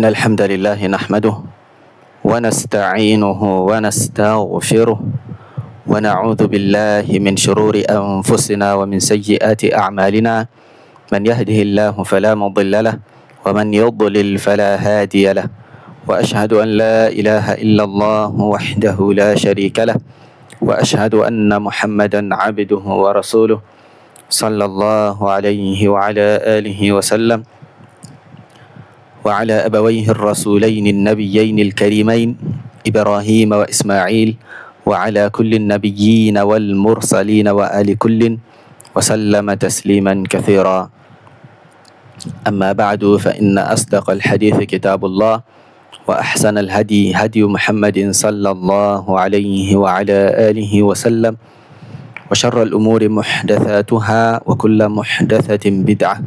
إن الحمد لله نحمده ونستعينه ونستغفره ونعوذ بالله من شرور أنفسنا ومن سيئات أعمالنا من يهده الله فلا مضل له ومن يضلل فلا هادي له وأشهد أن لا إله إلا الله وحده لا شريك له وأشهد أن محمدا عبده ورسوله صلى الله عليه وعلى آله وسلم وعلى أبويه الرسولين النبيين الكريمين إبراهيم وإسماعيل وعلى كل النبيين والمرسلين وآل كل وسلم تسليما كثيرا. أما بعد فإن أصدق الحديث كتاب الله وأحسن الهدي هدي محمد صلى الله عليه وعلى آله وسلم وشر الأمور محدثاتها وكل محدثة بدعة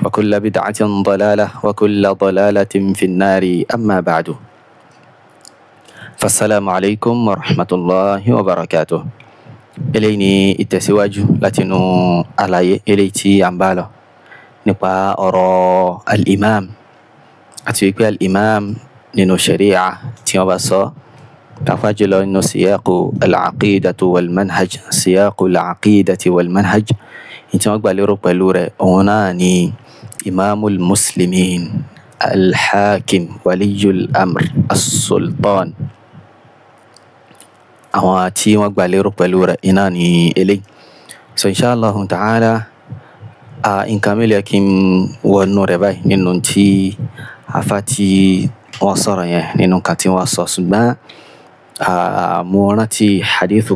وكل بدعة ضلالة وكل ضلالة في النار. أما بعد فالسلام عليكم ورحمة الله وبركاته. إليني التسواج لاتنو علي إليتي أمبالو نبا أرى الإمام أتوقع الإمام نينو شريعة تيوباسو تفاجل إنه سياق العقيدة والمنهج سياق العقيدة والمنهج يتوقع لروب بلورة أوناني إمام المسلمين الحاكم ولي الأمر السلطان أواتي وقع لروب بلورة إناني إلي. so inshallah ta'ala إن كامل يكيم ونور باي ننتي afati wasara yẹn nínú kan tí wọ́n sọ ṣùgbọ́n mo rántí hadithu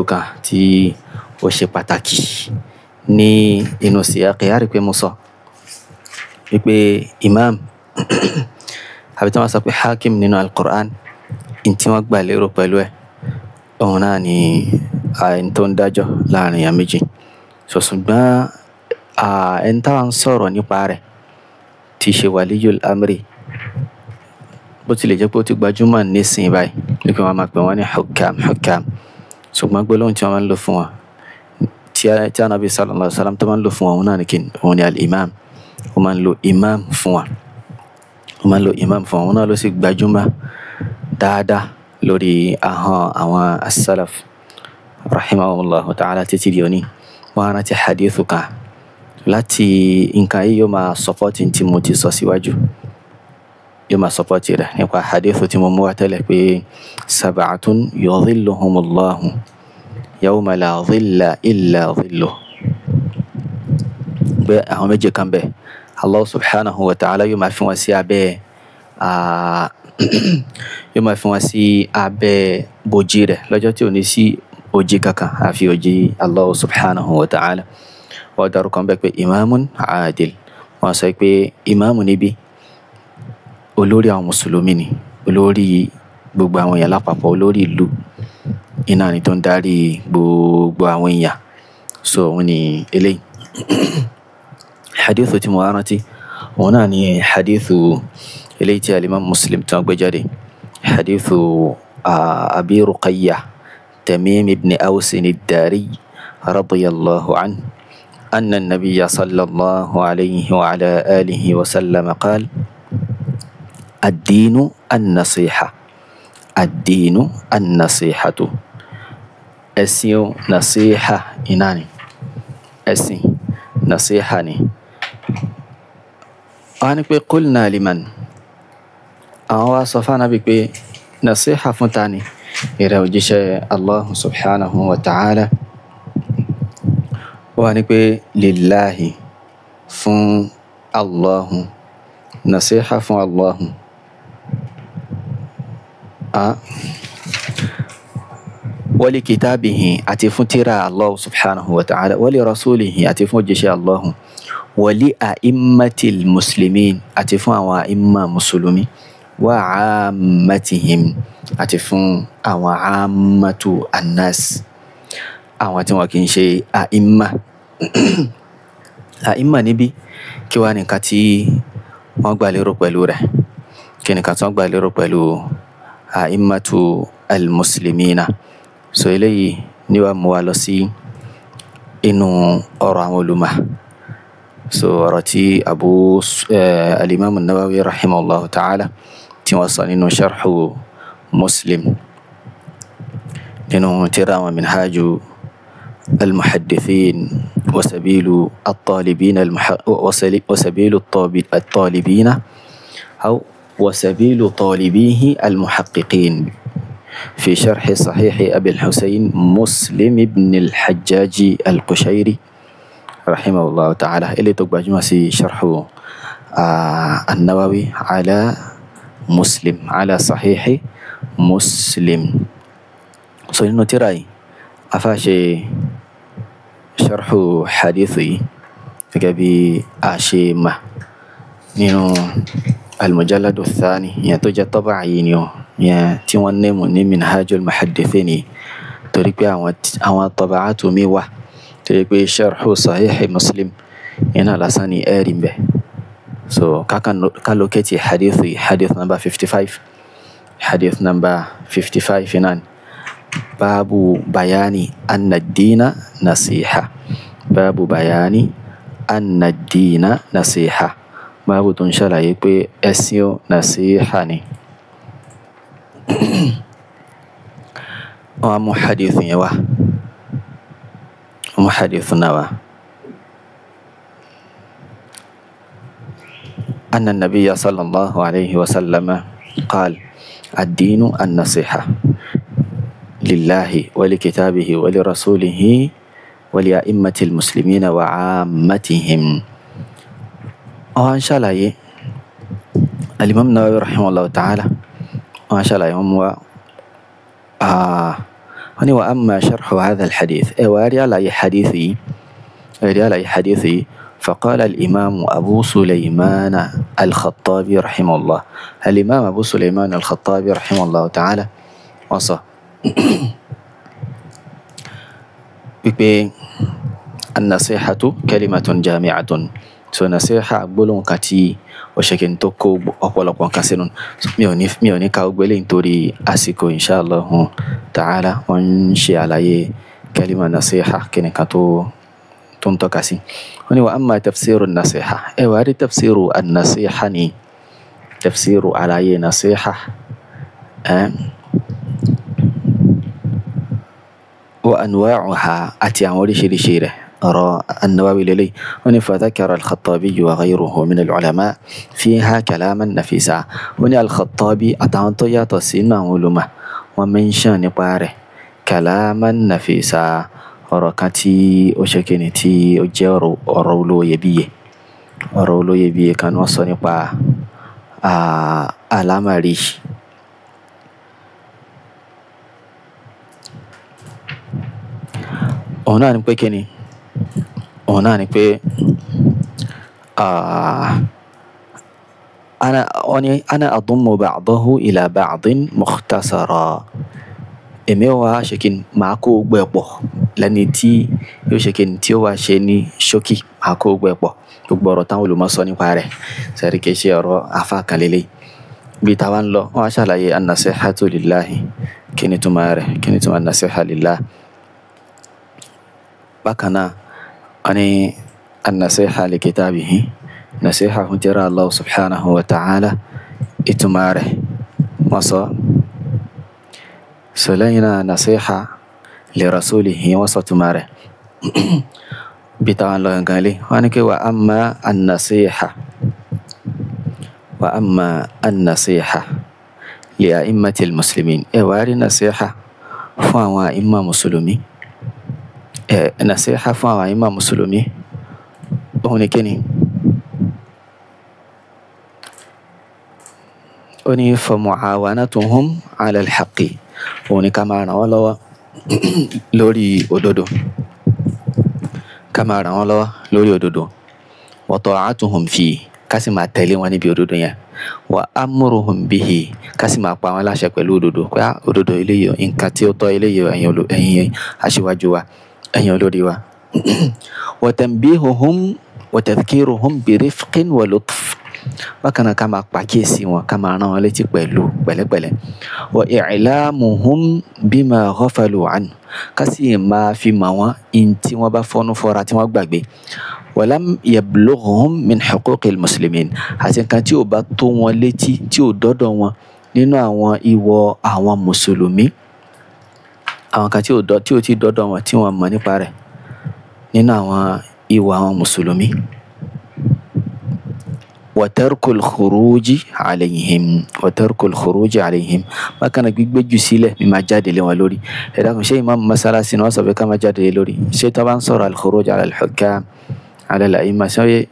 kan tí ó ṣe pàtàkì ní inú siyaqi á rí pé mo sọ wípé imam àbí tí wọ́n sọ pé hakim nínú al-Qur'an in tí wọ́n gbà lérò pẹ̀lú ẹ̀ òun náà ni ẹni tó ń dájọ́ láàrin èèyàn méjì. so ṣùgbọ́n ẹni táwọn sọ̀rọ̀ nípa rẹ̀ tí ṣe waliyul amri bó tilẹ̀ jẹ́ pé ó ti gbajúmọ̀ nísìnyí báyìí nípa wọn máa pè wọ́n ní hukam ṣùgbọ́n gbólóhùn tí wọ́n máa ń lò fún wọn tí Ànábì sallallahu alaihi wasallam tó máa ń lò fún wọn náà ní kí òun ni al-imam ó máa ń lo imam fún wọn náà ló sì gbajúmọ̀ dáadáa lórí ahọ́n àwọn as-salaf rahimahumullahu ta'ala títí di òní. wọ́n á rántí hadithu kan láti nǹkan yìí yóò máa sọpọ́tì tí mo ti sọ síwájú yóò máa sọpọ́tì rẹ̀ nípa hadithu tí mo mú wá tẹ́lẹ̀ pé sab'atun yudhilluhumullahu yawma la dhilla illa dhilluh pé àwọn méje kan bẹ̀ Allah subhanahu wa ta'ala yóò máa fi wọn sí abẹ́ bòjì rẹ̀ lọ́jọ́ tí ò ní sí òjì kankan àfi òjì Allah subhanahu wa ta'ala. wọ́n dárúkọ bẹ́ẹ̀ pé imamun adil wọ́n sọ pé imamu níbi olórí àwọn mùsùlùmí ni olórí gbogbo àwọn èèyàn lápapọ̀ olórí ìlú iná ni tó ń darí gbogbo àwọn èèyàn. so òun ni eléyìí hadithu tí mo rántí òun náà ni hadithu eléyìí tí al-Imam Muslim tí wọ́n gbé jáde hadithu Abi Ruqayyah Tamim ibn Aws ad-Dari radiyallahu anhu أن النبي صلى الله عليه وعلى آله وسلم قال الدين النصيحة ẹ̀sìn نصيحة إناني ẹ̀sìn نصيحة ni wọ́n ní pé قلنا لمن àwọn wá sọ fún Ànábì pé نصيحة fún ta ni ìrẹ̀ òjíṣẹ́ Allah subhanahu wa ta'ala wọ́n ní pé lillahi fún Allahu nasiha fún Allahu wa li kitabihi àti fún tírà Allah subhanahu wa ta'ala wa li rasulihi àti fún òjíṣẹ́ Allahu wa li a'immatil muslimin àti fún àwọn a'imma musulumi wa 'ammatihim àti fún àwọn 'ammatu annas àwọn tí wọn kì í ṣe àìmà níbí kí wá nìkan tí wọ́n gbà lérò pẹ̀lú rẹ̀ kí nìkan tí wọ́n gbà lérò pẹ̀lú àìmàtu al-muslimina. so eléyìí ni wàá mú wa lọ sí inú ọ̀rọ̀ àwọn olùmọ̀ ọ̀rọ̀ tí al-Imam an-Nawawi rahimahullahu ta'ala tí wọ́n sọ nínú sharhu Muslim nínú tírà wọn Minhaju al-Muhaddithin wa Sabilu at-Talibin أو وسبيل طالبيه المحققين في شرح صحيح أبي الحسين مسلم بن الحجاج القشيري رحمه الله تعالى اللي تقبل جمسي شرح النووي على مسلم على صحيح مسلم سنو تراي أفاشي شرح حديثي كبي أشيمة نينو المجلد الثاني يتوجه طبعي يا تيوانيمو منهاج المحدثين تريك àwọn طبعات ميوة تريك شرح صحيح مسلم هنا لساني آرين به so كالوكيتي حديث number 55 حديث number 55 هنا باب بيان أن الدين نصيحة باب بيان أن الدين نصيحة báàbù tó ń ṣàlàyé pé ẹ̀sìn ó nàṣíhà ni. wọ́n á mú hadith yẹn wá mú hadith náà wá. أن النبي صلى الله عليه وسلم قال الدين النصيحة لله ولكتابه ولرسوله ولأئمة المسلمين وعامتهم. وإن شاء الله الإمام النووي رحمه الله تعالى وإن شاء الله يوم وأما شرح هذا الحديث وريال حديثي فقال الإمام أبو سليمان الخطابي رحمه الله الإمام أبو سليمان الخطابي رحمه الله تعالى وصى النصيحة كلمة جامعة so nasiha gbólóhùn kan tí ó ṣe kí n tó kó ọ̀pọ̀lọpọ̀ nǹkan sínú mi ò ní ka gbélé nítorí àsìkò inshallah ta'ala wọ́n ń ṣe àlàyé kalima nasiha kí ni kan tó ń tọ́ka sí. wọ́n ní wa amma tafsiru nasiha wà á rí tafsiru an-nasiha ni tafsiru àlàyé nasiha wa anwa'uha àti àwọn oríṣiríṣi rẹ̀. أرى النووي للي فذكر الخطابي وغيره من العلماء فيها كلاما نفيسا وني الخطابي أتعنطو يتصينا علماء ومن شان باره كلاما نفيسا أركتي أشكنتي أجارو أرولو يبيه كان وصني با ألامري هنا نبكيني هنا نقول أنا أضم بعضه إلى بعض مختصرا èmi wá ṣe kí n máa kó gbogbo ẹ̀ pọ̀ lẹ́ni tí yóò ṣe kí n tí ó wá ṣe ní ṣókí máa kó gbogbo ẹ̀ pọ̀ gbogbo ọ̀rọ̀ táwọn olùmọ̀ sọ nípa rẹ̀ sẹ́rí kìí ṣe ọ̀rọ̀ afá kan lélẹ̀ bí táwa ń lọ wọ́n á ṣàlàyé an-nasihatu lillahi kí ni túmọ̀ rẹ̀ kí ni túmọ̀ an-nasiha lillah. bákan náà wọ́n ní an-nasiha li kitabihi nasiha fún tírà Allah subhanahu wa ta'ala ìtumọ̀ rẹ̀ wọ́n sọ. سلينا نصيحة لرسوله وسط ماره بتاع الله قالي وانك وأما النصيحة لأئمة المسلمين واري نصيحة فوا إما مسلمي نصيحة فوا إما مسلمي هونكني وني فمعاونتهم على الحق òun ni ká máa ràn wọ́n lọ́wọ́ lórí òdodo ká máa ràn wọ́n lọ́wọ́ lórí òdodo wa ta'atuhum fi ká sì máa tẹ̀lé wọn níbi òdodo yẹn wa amruhum bihi ká sì máa pa wọn láṣẹ pẹ̀lú òdodo pé òdodo eléyìí nǹkan tí ó tọ́ eléyìí ẹ̀yin aṣíwájú wa ẹ̀yin olórí wa wa tanbihuhum wa tadhkiruhum bi rifqin wa lutf bákan náà ká máa pàkíyèsí wọn ká máa rán wọn létí pẹ̀lú pẹ̀lẹ́pẹ̀lẹ́ wa i'lamuhum bima ghafalu anhu ká sì máa fi mọ̀ wọ́n in tí wọ́n bá fọ́nú fọ́ra tí wọ́n gbàgbé walam yablughhum min huquqil muslimin àti nǹkan tí ò bá tó wọn létí tí ò dọ́dọ̀ wọn nínú àwọn ìwọ̀ àwọn mùsùlùmí àwọn kan tí ò tí dọ́dọ̀ wọn tí wọ́n mọ̀ nípa rẹ̀ nínú àwọn ìwọ̀ àwọn mùsùlùmí. Watarkul khuruji alayhim bákan náà gbígbé jù sílẹ̀ mi máa jáde lé wọn lórí. Ẹ dákun ṣé imam masalasi ni wọ́n sọ pé ká máa jáde lé lórí ṣé tó bá ń sọ̀rọ̀ al-khuruj ala al-hukam ala al-a'imma ṣé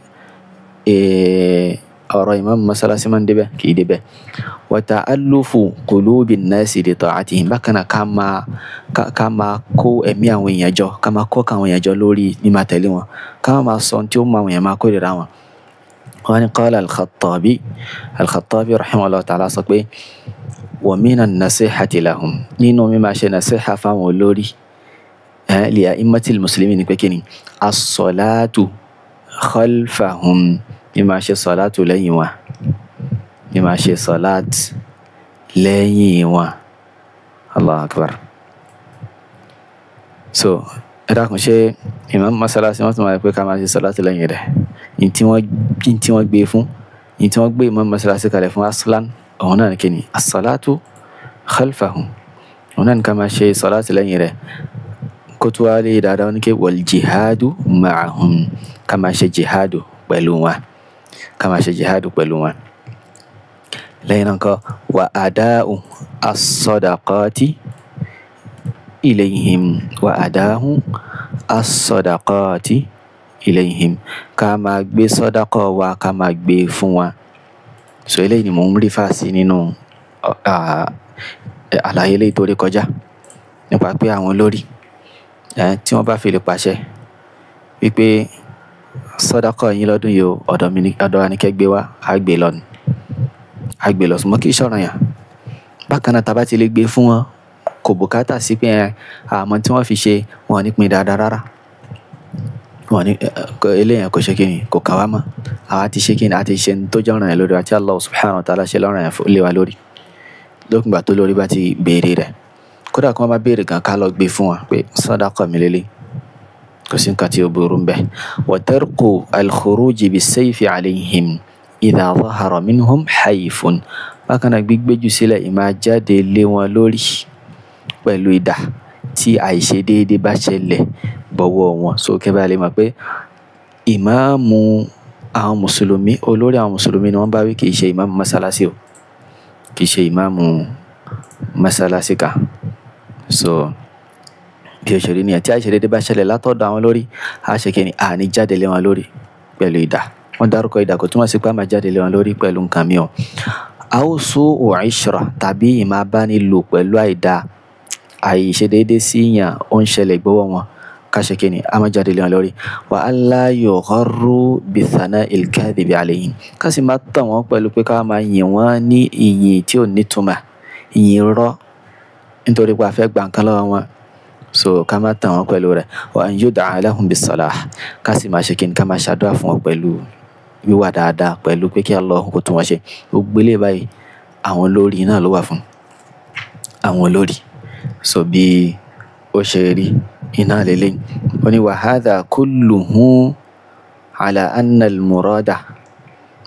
ọ̀rọ̀ imam masalasi máa ń débẹ̀ kì í débẹ̀. Wa ta'allufu qulubi nnasi li ta'atihim bákan náà ká máa kó ẹ̀mí àwọn èèyàn jọ ká máa kó àwọn èèyàn jọ lórí mímá tẹ̀lé wọn ká máa sọ tí ó mú àwọn èèyàn máa kórìíra wọn. Wọ́n ní qala al-Khattabi rahimahullah ta'ala sọ pé wa mina nasihati lahum nínú mímá ṣe nasiha fáwọn olórí li a'immatil muslimin ní pé kí ni as-salatu khalfahum mímá ṣe salatu lẹ́yìn wa mímá ṣe salat lẹ́yìn wa. Allahu akbar. So ẹ dákun ṣé imam masalasi wọ́n tún máa pé ká máa ṣe salatu lẹ́yìn rẹ̀ ní tí wọ́n gbé fún ní tí wọ́n gbé imam masalasi kalẹ̀ fún aslan òun náà ní kí ni as-salatu khalfahum òun náà ní ká máa ṣe salatu lẹ́yìn rẹ̀ kó tó wá lè dáadáa ní kí wal jihadu ma'ahum ká máa ṣe jihadu pẹ̀lú wọn ká máa ṣe jihadu pẹ̀lú wọn. Lẹ́yìn náà kọ́ wa ada'u as-sadaqati ilayhim wa ada'u as-sadaqati ilayhim ká máa gbé sọ́dákọ̀ wa ká máa gbé fún wa. So eléyìí ni mò ń rí fàásì nínú àlàyé eléyìí tó rí kọjá nípa pé àwọn olórí tí wọ́n bá fi lè pàṣẹ wípé sọ́dákọ̀ yín lọ́dún yìí ọ̀dọ̀ wa ní kẹ́ gbé wá á gbé lọ ṣùgbọ́n kì í ṣọ̀ranyàn. Bákan náà tá bá ti lè gbé fún wọn kò bùkátà sí pé àmọ́ tí wọ́n fi ṣe wọn ní pín dáadáa rárá wọn ní eléyàn kò ṣe kíni kò kà wá mọ́ àwa ti ṣe kíni àti ṣe tó jẹ́ ọ̀ranyàn lórí àti Allah subhanahu wa ta'ala ṣe lọ́ranyàn lé wa lórí lókùngbà tó lórí bá ti béèrè rẹ̀ kódà kí wọ́n bá béèrè gan ká lọ gbé fún wọn pé sàdákà mi lélẹ̀ kò sí nǹkan tí ó burú ń bẹ. Wa tarku al-khuruji bis-sayfi alayhim idha zahara minhum hayfun bákan náà gbígbé jù sílẹ̀ ìmáa jáde lé wọn lórí pẹ̀lú idà tí àìṣedéédé bá ṣẹlẹ̀ bọ̀wọ̀ wọn. So kẹ́ bá lè mọ̀ pé ìmáàmù àwọn mùsùlùmí olórí àwọn mùsùlùmí ni wọ́n bá wí kì í ṣe ìmáàmù masalasi o kì í ṣe ìmáàmù masalasi kan. So bí o ṣe rí nìyẹn tí àìṣedéédé bá ṣẹlẹ̀ látọ̀dọ̀ àwọn lórí a ṣe kí ni a ní jáde lé wọn lórí pẹ̀lú idà. Wọ́n dárúkọ idà kò túmọ̀ sí pé a máa jáde lé wọn lórí pẹ̀lú nǹkan mìíràn. Aw su'u 'ishra tàbí ìmáa bá ní lò pẹ̀lú àìdá àìṣedéédé sí yàn ó ń ṣẹlẹ̀ gbọ́wọ́ wọn ká ṣe kí ni a máa jáde lé wọn lórí. Wa alla yugharru bi thana'il kadhibi alayhim ká sì máa tàn wọ́n pẹ̀lú pé ká máa yìn wọ́n ní ìyìn tí ò nítumọ̀ ìyìn rọ́ nítorí pé a fẹ́ gba nǹkan lọ́wọ́ wọn. So ká máa tàn wọ́n pẹ̀lú rẹ̀. Wa an yud'a lahum bis-salah ká sì máa ṣe kí ni ká máa ṣàdúrà fún wọn pẹ̀lú wíwà dáadáa pẹ̀lú pé kí Allah kó tún wọn ṣe. Gbogbo eléyìí báyìí àwọn olórí náà ló wà fún àwọn olórí. So bí ó ṣe rí iná lélẹ́yìn ó ní wa hadha kulluhu ala anna al-murada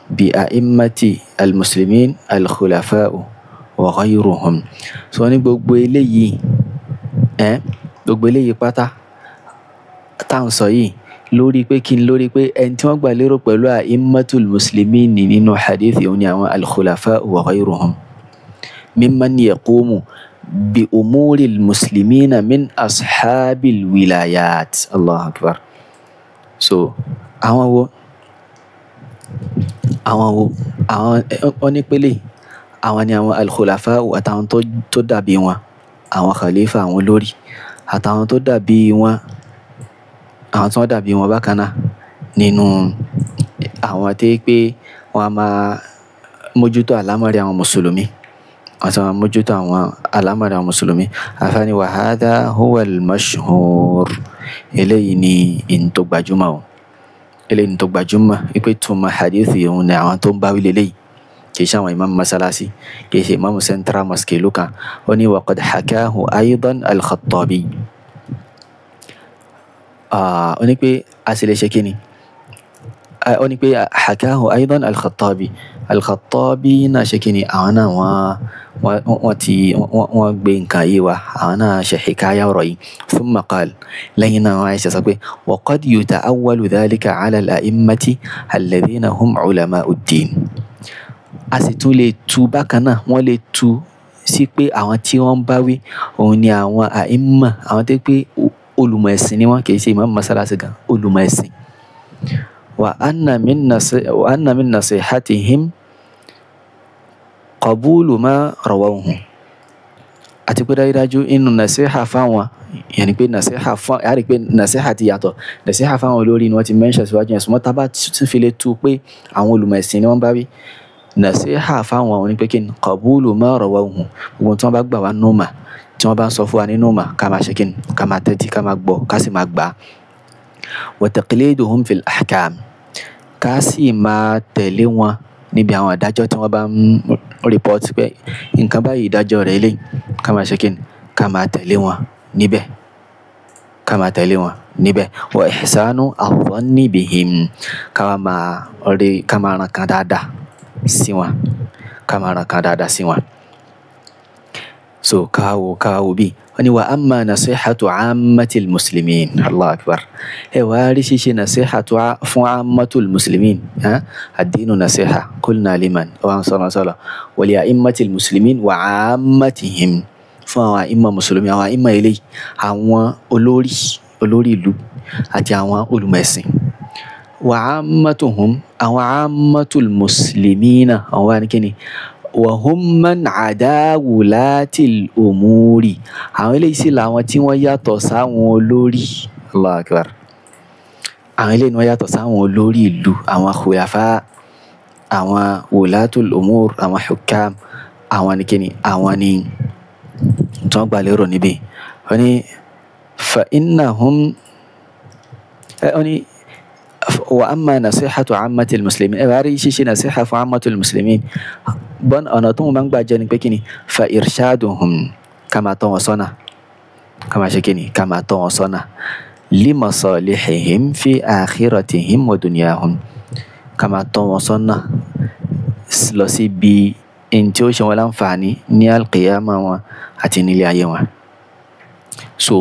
bi a'immati al-muslimin al-khulafa'u wa ghayruhum. So ní gbogbo eléyìí pátá tá ń sọ yìí lórí pé kí n lórí pé ẹni tí wọ́n gbà lérò pẹ̀lú a'immatul muslimin nínú hadith òun ni àwọn al-khulafa'u wa ghayruhum mimman yaqumu bi umuril muslimina min ashabil wilayat. Allahu akbar. So àwọn onípele àwọn ni àwọn al-khulafa'u àtàwọn tó dàbí wọn àwọn khalifa àwọn olórí àtàwọn tó dàbí wọn àwọn tí wọ́n dàbí wọn bákan náà nínú àwọn tí pé wọ́n á máa mójútó àlámọ̀rí àwọn mùsùlùmí àti àwọn mójútó àwọn àlámọ̀rí àwọn mùsùlùmí. Àfáàní wa hadha huwa al-mashhur eléyìí ni in tó gbajúmọ̀ o eléyìí ni tó gbajúmọ̀ wípé túmọ̀ hadithi òun ni àwọn tó ń bá wí lélẹ́yìí kì í ṣe àwọn imam masalasi kì í ṣe imam central mosque ìlú kan. Ó ní wa qad hakahu aydan al-Khattabi ó ní pé a sì lè ṣe kíni ó ní pé hakahu aidan al-Khattabi náà ṣe kí ni àwọn náà wọ́n gbé nǹkan yìí wá àwọn náà ṣe hikaya ọ̀rọ̀ yìí thumma qala lẹ́yìn náà wọ́n ṣe sọ pé wa qad yuta'awwalu dhalika 'ala al-a'immati alladhina hum 'ulama'u ad-din. A sì tún lè tú bákan náà wọ́n lè tú sí pé àwọn tí wọ́n bá wí òun ni àwọn àìmọ̀ àwọn tó pé olùmọ̀ ẹ̀sìn ni wọ́n kì í ṣe imam masalasi gan olùmọ̀ ẹ̀sìn. wa anna min nasihatihim qabulu ma rawahu àti pé dájúdájú inú nasiha fáwọn yẹni pé nasiha fún a rí pé nasiha ti yàtọ̀ nasiha fáwọn olórí ni wọ́n ti mention síwájú yẹn sùnmọ́ tábà tún fi lè tú pé àwọn olùmọ̀ ẹ̀sìn ni wọ́n bá wí nasiha fáwọn òní pé kí ni qabulu ma rawahu gbogbo tí wọ́n bá gbà wá nùmà tí wọ́n bá ń sọ fún wa ní nùmà ká máa ṣe kí ni ká máa tẹ́tí ká máa gbọ́ ká sì máa gbà á. wa taqliduhum fil ahkam ká sì máa tẹ̀lé wọn níbi àwọn ìdájọ́ tí wọ́n bá ń report pé nǹkan báyìí ìdájọ́ rẹ̀ lé ká máa ṣe kí ni ká máa tẹ̀lé wọn níbẹ̀ ká máa tẹ̀lé wọn níbẹ̀. wa ihsanu adh-dhanni bihim ká máa ràn kan dáadáa sí wọn ká máa ràn kan dáadáa sí wọn. so káwo bí wọ́n ní wa amma nasihatu ammatil muslimin Allahu akbar ẹ wá rí ṣíṣe nasihatu fún ammatul muslimin ad-dinu nasiha qulna liman wa sọ̀rọ̀ wa li a'immatil muslimin wa ammatihim fún àwọn àìmọ̀ mùsùlùmí àwọn àìmọ̀ ilé àwọn olórí ìlú àti àwọn olùmẹ̀sìn. wa ammatuhum àwọn ammatul muslimina àwọn wà ní kíni wa hum man ada wulatil umuri àwọn eléyìí sì làwọn tí wọ́n yàtọ̀ sáwọn olórí Allahu akbar àwọn eléyìí ni wọ́n yàtọ̀ sáwọn olórí ìlú àwọn khulafa àwọn wulatul umur àwọn hukam àwọn ní kíni àwọn ní tí wọ́n gbà lérò níbí wọ́n ní fa innahum wọ́n ní wa amma nasihatu ammatil muslimin ẹ wá rí ṣíṣe nasiha fún ammatul muslimin bọ́n ọ̀nà tó máa ń gbà jẹ́ ni pé kí ni fa irshaduhum ká máa tọ́ wọn sọ́nà ká máa ṣe kí ni ká máa tọ́ wọn sọ́nà li masalihihim fi akhiratihim wa dunyahum ká máa tọ́ wọn sọ́nà lọ sí bí ẹni tí ó ṣe wọn láǹfààní ní alqiyama wọn àti nílé ayé wọn. so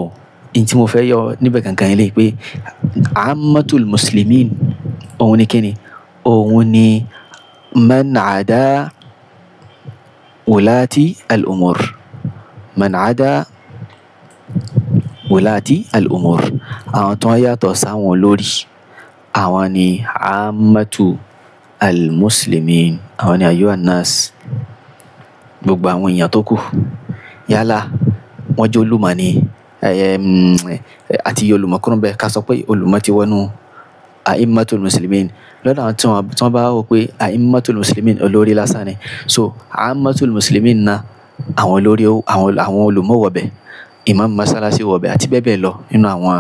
ẹni tí mo fẹ́ yọ níbẹ̀ kankan ilé pé ammatul muslimin òun ni kí ni òun ni man ada wulati al-umur man ada wulati al-umur àwọn tó yàtọ̀ sáwọn olórí àwọn ni ammatu al-muslimin àwọn ni ayyuhan nas gbogbo àwọn èèyàn tó kù yálà wọ́n jẹ́ olùmọ̀ ni àti olùmọ̀ bẹ́ẹ̀ ká sọ pé olùmọ̀ ti wọnú a'immatul muslimin lọ́dọ̀ àwọn tí wọ́n bá wò pé a'immatul muslimin olórí lásán ni so a'immatul muslimin náà àwọn olórí àwọn olùmọ̀ wọ̀bẹ̀ imam masalasi wọ̀bẹ̀ àti bẹ́ẹ̀ bẹ́ẹ̀ lọ nínú àwọn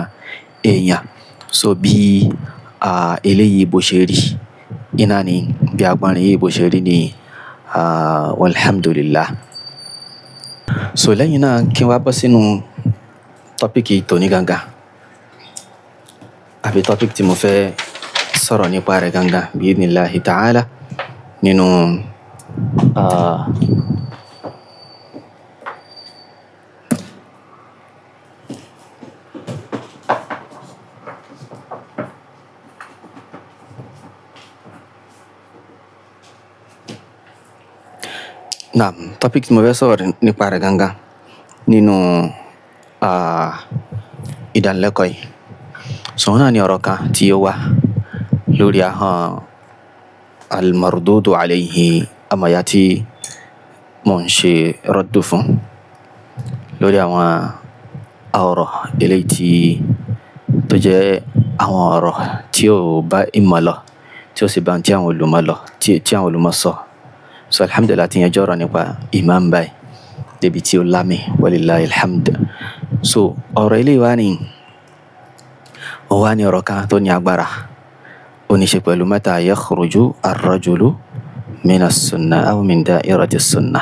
èèyàn. so bí eléyìí bó ṣe rí iná ni bí agbọ́nrin yìí bó ṣe rí ni walhamdulillah. so lẹ́yìn náà kí n wá bọ́ sínú tọ́píkì tòní gangan àbí tọ́píkì tí mo fẹ́ sọ̀rọ̀ nípa rẹ̀ gangan bi'idhnillahi ta'ala nínú tọ́píkì tí mo fẹ́ sọ̀rọ̀ nípa rẹ̀ gangan nínú ìdánilẹ́kọ̀ọ́ yìí sọ̀rọ̀ náà ní ọ̀rọ̀ kan tí ó wà lórí ahọ́n al-mardudu alayhi amaya tí mo ń ṣe rọ́dù fún lórí àwọn ọ̀rọ̀ eléyìí tí tó jẹ́ àwọn ọ̀rọ̀ tí ó bá ìmọ̀ lọ tí ó sì bá tí àwọn olùmọ̀ lọ tí àwọn olùmọ̀ sọ. so alhamdulillah ti yanjú ọ̀rọ̀ nípa imam báyìí débi tí ó lámì walillahi alhamd. so ọ̀rọ̀ eléyìí wá ní ọ̀rọ̀ kan tó ní agbára ó ní ṣe pẹ̀lú mata yakhruju ar-rajulu mina sunna aw min da'irati sunna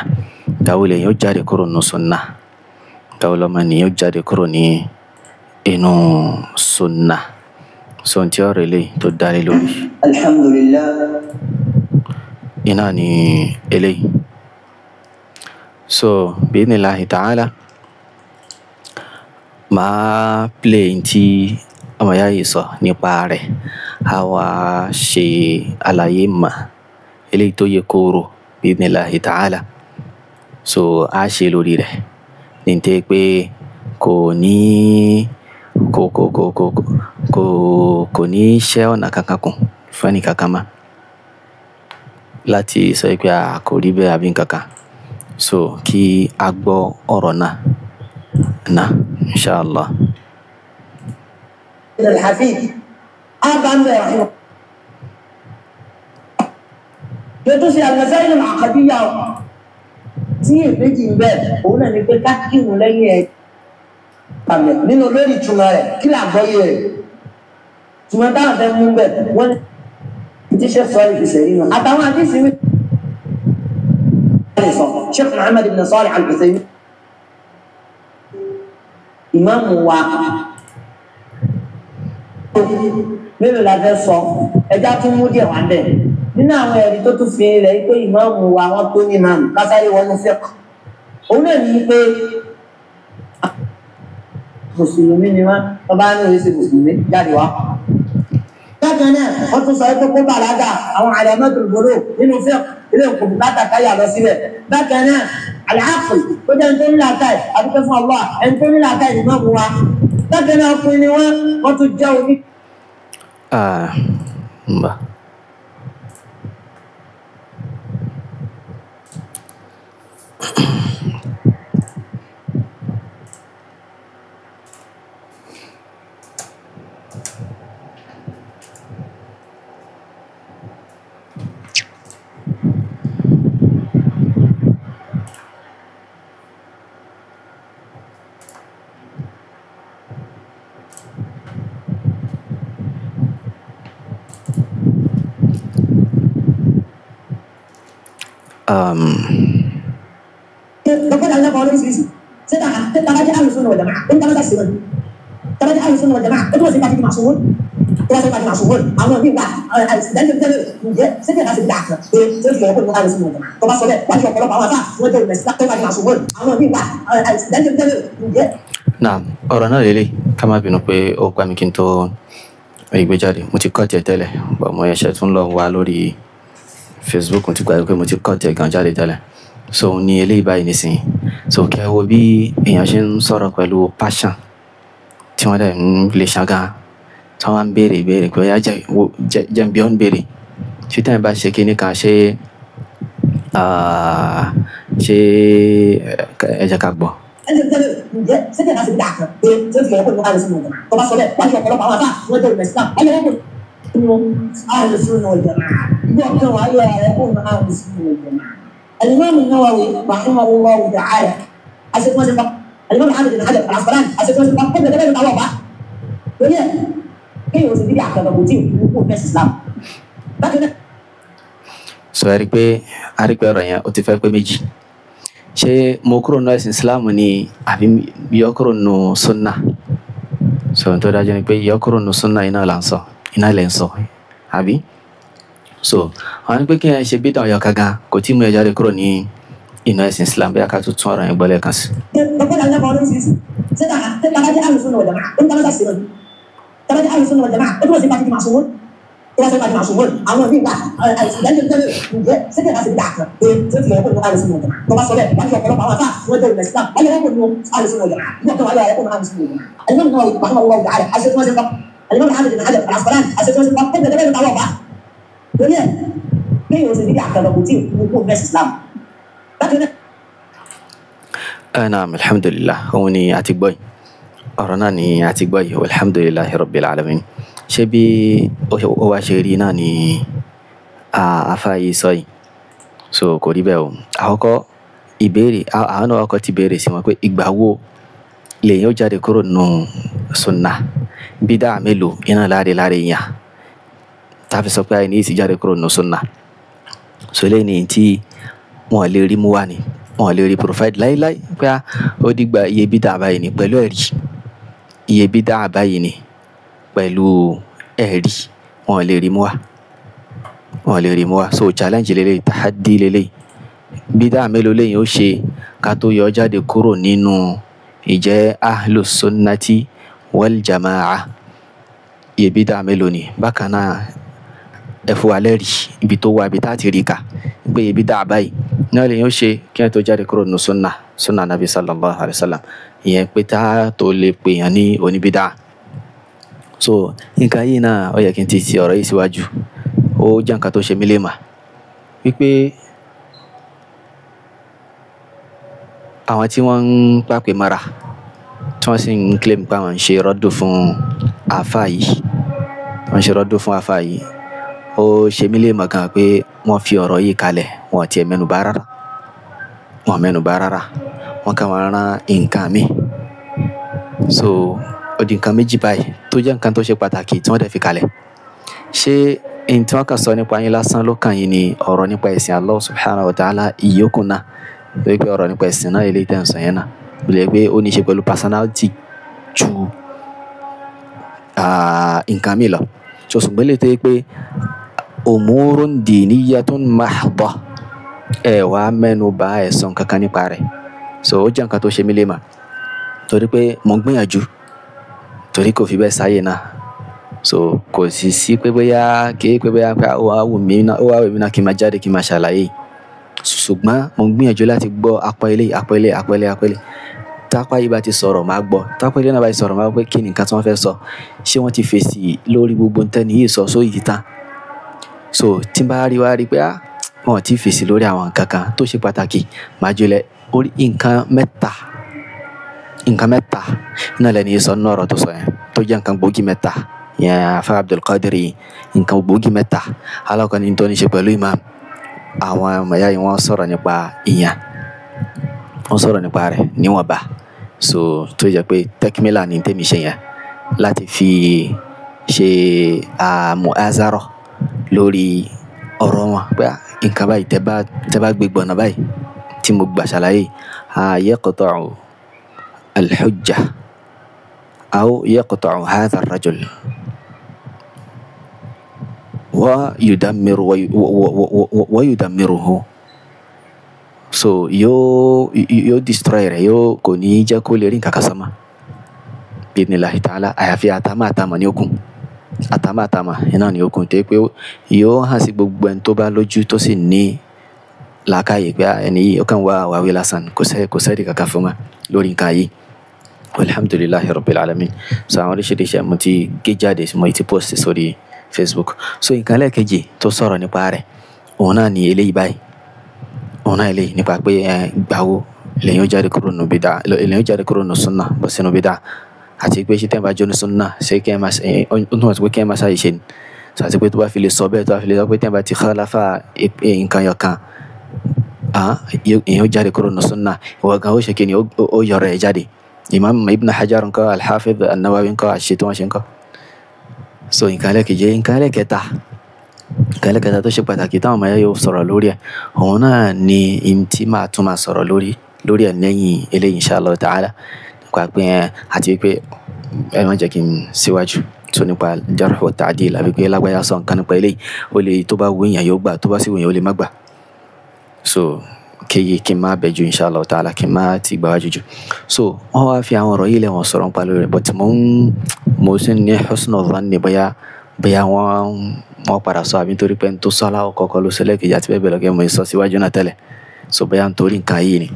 dáwọ́ lè yóò jáde kúrò nínú sunna dáwọ́ lọ́mọ ni yóò jáde kúrò ní inú sunna so ntí ọ̀rọ̀ eléyìí tó dá lé lórí alhamdulillah iná ni eléyìí. So bi'idhnillahi ta'ala màá play ntí ọmọ ìyá yìí sọ nípa rẹ̀ á wá ṣe àlàyé mà eléyìí tó yẹ kóró bi'idhnillahi ta'ala. So á ṣe lórí rẹ̀ ní tẹ́ pé kò ní kò ní ṣẹ́ ọ̀nà kankan kù fún ẹnì kankan mọ́ láti sọ pé a kò rí bẹ́ẹ̀ àbí nǹkan kan. So kí a gbọ́ ọ̀rọ̀ náà inshallah. الحفيد أبا رحمه يدوس على المسائل العقدية tí èméjì ń bẹ òun náà ni pé ká kírun lẹ́yìn ẹ̀ pàmẹ nínú lórí ìtumọ̀ rẹ̀ kí là gbọ́yé rẹ̀ ìtumọ̀ táwọn fẹ́ mú bẹ̀ wọ́n ní tíṣẹ́ sọ ìfìsẹ̀ rí wọn àtàwọn àdísì mi. Sheikh Muhammad ibn Salih al-Uthaymin ìmáàmù wa mélòó la fẹ́ sọ ẹja tún mú díẹ̀ wá bẹ̀ nínú àwọn ẹ̀rí tó tún fi rẹ̀ pé ìmáàmù wa wọ́n tó ní ìmáàmù kásáré wọnú fiqh òun náà ní pé mùsùlùmí ni wọ́n bá ní oríṣi mùsùlùmí jáde wá. bákan náà wọ́n tún sọ pé kó bàlágà àwọn alamatul bulugh nínú fiqh ilé ìkó bùkátà káyà lọ síbẹ̀. bákan náà al-aql tó jẹ́ ẹni tó ní làákàyè àdúgbò fún Allah ẹni tó ní làákàyè ìmáàmù wa. bákan náà ọkùnrin ni wọ́n tún jẹ́ omi. Dapat anda bawa dari sini. Saya tak ada ahli sunnah wal jamaah. Ini kalau tak sih, kalau ada ahli sunnah wal jamaah itu masih pasti dimaksud. Itu masih pasti dimaksud. Awal ni tak. Dan dia saya tak sedar. Saya juga pun ahli sunnah wal jamaah. Kau masuk deh. Wajib kalau bawa sah, wajib mesti tak dimaksud. Awal ni tak. Dan dia. Nah, ọ̀rọ̀ náà lélẹ̀ ká má bínú pé ó gbà mí kí n tó ìgbé jáde. Mo ti kọ́ tiẹ̀ tẹ́lẹ̀, bọ̀ mo ẹ̀ṣẹ̀ tún lọ wá lórí Facebook. Mo ti gbà pé mo ti kọ́ tiẹ̀ gan jáde tẹ́lẹ̀. So ní eléyìí báyìí nísìnyí. So kẹ́ wo bí èèyàn ṣe ń sọ̀rọ̀ pẹ̀lú passion tí wọ́n dẹ̀ ń lè ṣàgán tí wọ́n á ń béèrè ìbéèrè pé ó jẹ́ bí ó ń béèrè. Tí táyà bá ṣe kíní kan ṣe ẹ jẹ́ ká gbọ́. Saya tak sedar. Saya juga pun ahli sunnah wal jamaah. Kau masuk deh. Wajib kalau bawa sah, wajib mesti tak. Ayo pun ahli sunnah wal jamaah. Bukan wajib pun ahli sunnah wal jamaah. الإمام النووي رحمه الله تعالى أسد مسلم الإمام الحافظ بن حجر العسقلاني أسد مسلم قبل كده بتعوض وهي كيف وصل بدي أحكي بقولتي وقول بس إسلام لكن so a rí pé ọ̀rọ̀ yẹn ó ti fẹ́ pé méjì. Ṣé mo kúrò nínú ẹ̀sìn Islam ni àbí yọ kúrò nínú sunna? So n tó dájú ni pé yọ kúrò nínú sunna iná lẹ́ ń sọ àbí? So àwọn ní pé kí ẹ ṣe bí dáwọn yọ̀ọ̀ká gan kò tí mú ẹ jáde kúrò ní inú ẹ̀sìn Islam bí aká tó tún ọ̀rọ̀ yẹn gbọ́ lẹ́ẹ̀kan sí. Dapat anda bawa dari sini. Saya tak ada ahli sunnah wal jamaah. Ini kalau tak sih. Kalau ada ahli sunnah wal jamaah itu masih pasti dimaksud. Itu masih pasti dimaksud. Awal ni tak. Dan dia saya tak sedar. Saya juga pun ahli sunnah wal jamaah. Kau masuk deh. Wajib kalau bawa sah, wajib mesti tak. Ayo pun ahli sunnah wal jamaah. Bukan wajib pun ahli sunnah wal jamaah. Al-Imam Nawawi rahimahullah taala asal masih Al-Imam Al-Hafiz bin Hajar Al-Asqalani asal masih qad ada tahu apa. Dia كيف وصل بدي أحكي بقولتي وقول بس إسلام لكن نعم الحمد لله òun ni a ti gbọ́ yìí ọ̀rọ̀ náà ni a ti gbọ́ yìí walhamdulillahi rabbil alamin. Ṣé bí ó wá ṣe rí náà ni afa yìí sọ yìí? So kò rí bẹ́ẹ̀ o. Àkọ́kọ́ ìbéèrè àwọn náà kọ́ ti béèrè sí wọn pé ìgbà wo lèyìn ó jáde kúrò nínú sunna bídà mélòó iná láre yàn tàbí sọ pé àìní ìsì jáde kúrò nínú sunna. So lẹ́yìn ní tí wọ́n lè rí mú wá ni wọ́n lè rí provide láíláí pé ó dìgbà iye bídà àbáyé ni pẹ̀lú ẹ̀rí iye bídà àbáyé ni pẹ̀lú ẹ̀rí wọn lè rí mú wá, wọn lè rí mú wá. So challenge lélẹ́yìí, tahaddi lélẹ́yìí. Bídà mélòó lẹ́yìn ó ṣe ká tó yọ jáde kúrò nínú ìjẹ́ ahlus sunnati wal jama'a. Iye bídà mélòó ni? Bákan náà ẹ fún wa lẹ́rìí ibi tó wà, ibi tá ti rí ká pé iye bídà báyìí náà lẹ́yìn ó ṣe kí ẹ tó jáde kúrò nínú sunna nabi sallallahu alayhi wa sallam. Ìyẹn pé tá tó lè pè yàn ní oníbídà. So nǹkan yìí náà ó yẹ kí n ti ọ̀rọ̀ yìí síwájú. Ó jẹ́ nǹkan tó ṣe mí lé mà wípé àwọn tí wọ́n ń pàpè mara tí wọ́n sì ń claim pé àwọn ń ṣe rọ́dù fún àfáà yìí, wọ́n ń ṣe rọ́dù fún àfáà yìí, ó ṣe mí lé mà gan pé wọ́n fi ọ̀rọ̀ yìí kalẹ̀, wọ́n tiẹ̀ mẹ́nubà rárá, wọ́n mẹ́nubà rárá, wọ́n kàn wọ́n rán nǹkan mi. So ó di nǹkan méjì báyìí tó jẹ́ nǹkan tó ṣe pàtàkì tí wọ́n dẹ̀ fi kalẹ̀. Ṣé ẹni tí wọ́n kàn sọ nípa yín lásán ló kàn yín ni ọ̀rọ̀ nípa ẹ̀sìn Allah subhanahu wa ta'ala ìyókù náà? Lórí pé ọ̀rọ̀ nípa ẹ̀sìn náà eléyìí tẹ́ ń sọ yẹn náà lè pé ó ní ṣe pẹ̀lú personality ju nǹkan mi lọ. So ṣùgbọ́n lè tẹ́ pé umurun diniyatun mahdha ẹ wá mẹ́nu bà ẹ̀sùn kankan nípa rẹ̀. So ó jẹ́ nǹkan tó ṣe mí lé mà torí pé mo ń gbìyànjú torí kò fi bẹ́ẹ̀ sáyé náà. So kò sì sí pé bóyá kì í pé bóyá pé ó wà wù mí náà kí n máa jáde kí n máa ṣàlàyé. Ṣùgbọ́n mo ń gbìyànjú láti gbọ́ apá ilé tápá yìí bá ti sọ̀rọ̀ máa gbọ́, tápá ilé náà bá ti sọ̀rọ̀ máa gbọ́ pé kí ni nǹkan tí wọ́n fẹ́ sọ, ṣé wọ́n ti fèsì lórí gbogbo ntẹ́ni yìí sọ sóyìí ti tán. So tí n bá rí wá rí pé wọn ò tí fèsì lórí àwọn nǹkan kan tó ṣe pàtàkì, máa jùlẹ̀ orí nǹkan mẹ́ta náà lẹ́ni yìí sọ nínú ọ̀rọ̀ tó sọ yẹn tó jẹ́ nǹkan gbòógì mẹ́ta. Yẹn Afa Abdul Qadir nǹkan gbòógì mẹ́ta. Alákọ̀ọ́ ni tó ní ṣe pẹ̀lú imam. Àwọn ọmọ ìyá yìí wọ́n sọ̀rọ̀ nípa ìyàn, wọ́n sọ̀rọ̀ nípa rẹ̀ níwọ̀nba. So tó jẹ́ pé tẹ́kímílà ní tèmi ṣe yẹn láti fi ṣe mu'azara lórí ọ̀rọ̀ wọn pé nǹkan báyìí tẹ́ bá gbé gbọ̀nà báyìí tí mo gbà ṣàlàyé yaqta'u al-hujja aw yaqta'u hadha ar-rajul wa yudammiruhu. So yóò destroy rẹ̀, yóò kò ní jẹ́ kó lè rí nǹkan kan sọ́mọ́ bi'idhnillahi ta'ala. Àyàfi àtàmà ní okùn, àtàmà iná ní okùn tó pé yóò hàn sí gbogbo ẹni tó bá lójú tó sì ní làákàyè pé ẹni yìí ó kàn wá wàwí lásán, kò sẹ́ẹ̀dì kankan fún wa lórí nǹkan yìí. Alhamdulillahi rabbil alamin. So àwọn oríṣiríṣi mo ti gé jáde, mo ti post sórí Facebook. So nǹkan lẹ́ẹ̀kejì tó sọ̀rọ̀ nípa rẹ̀ òun náà ni eléyìí báyìí, òun náà eléyìí nípa pé gbàwo lẹ́yìn ó jáde kúrò nínú bídà, lẹ́yìn ó jáde kúrò nínú sunna bọ́ sínú bídà, àti pé ṣé tẹ́ bá jọ ní sunna ṣé kí ẹ máa ṣe ó tún wọ́n ti pé kí ẹ máa ṣàyè ṣe ni. So àti pé tó bá fi lè sọ bẹ́ẹ̀, tó bá fi lè sọ pé tẹ́ bá ti khalafa nǹkan yọkan èèyàn ó jáde kúrò nínú sunna, ìwọ gan ó ṣe kí ni ó yọrọ ẹ̀ jáde. Imam Ibn Hajar ńkọ́, Al-Hafidh An-Nawawi ńkọ́, àṣẹ tí wọ́n ṣe ńkọ́. So nǹkan ẹlẹ́kẹta tó ṣe pàtàkì táwọn ọmọ yóò sọ̀rọ̀ lórí ẹ̀ òun náà ni tí máa tún máa sọ̀rọ̀ lórí ẹ̀ lẹ́yìn eléyìí inshallah ta'ala, nípa pé àti pé ẹ má jẹ́ kí n síwájú tó nípa jarh wa ta'dil àbí pé lágbáyà sọ nǹkan nípa eléyìí ó lè tó bá wù yàn yóò gbà, tó bá sì wù yàn ó lè má gbà. So kí n má bẹ̀ ju inshallah ta'ala, kí n má ti gbà wá jùjù. So wọ́n wá fi àwọn ọ̀rọ̀ yìí lẹ̀ wọ́n sọ̀rọ̀ nípa lórí rẹ̀, but mo sì ní husnul dhanni bóyá wọ́n padà sọ àbí nítorí pé n tó sọ aláwọ̀ kọ̀ọ̀kan ló ṣẹlẹ̀ kejì àti bẹ́ẹ̀ bẹ́ẹ̀ lọ kí mo sọ síwájú náà tẹ́lẹ̀. So bóyá nítorí nǹkan yìí ni,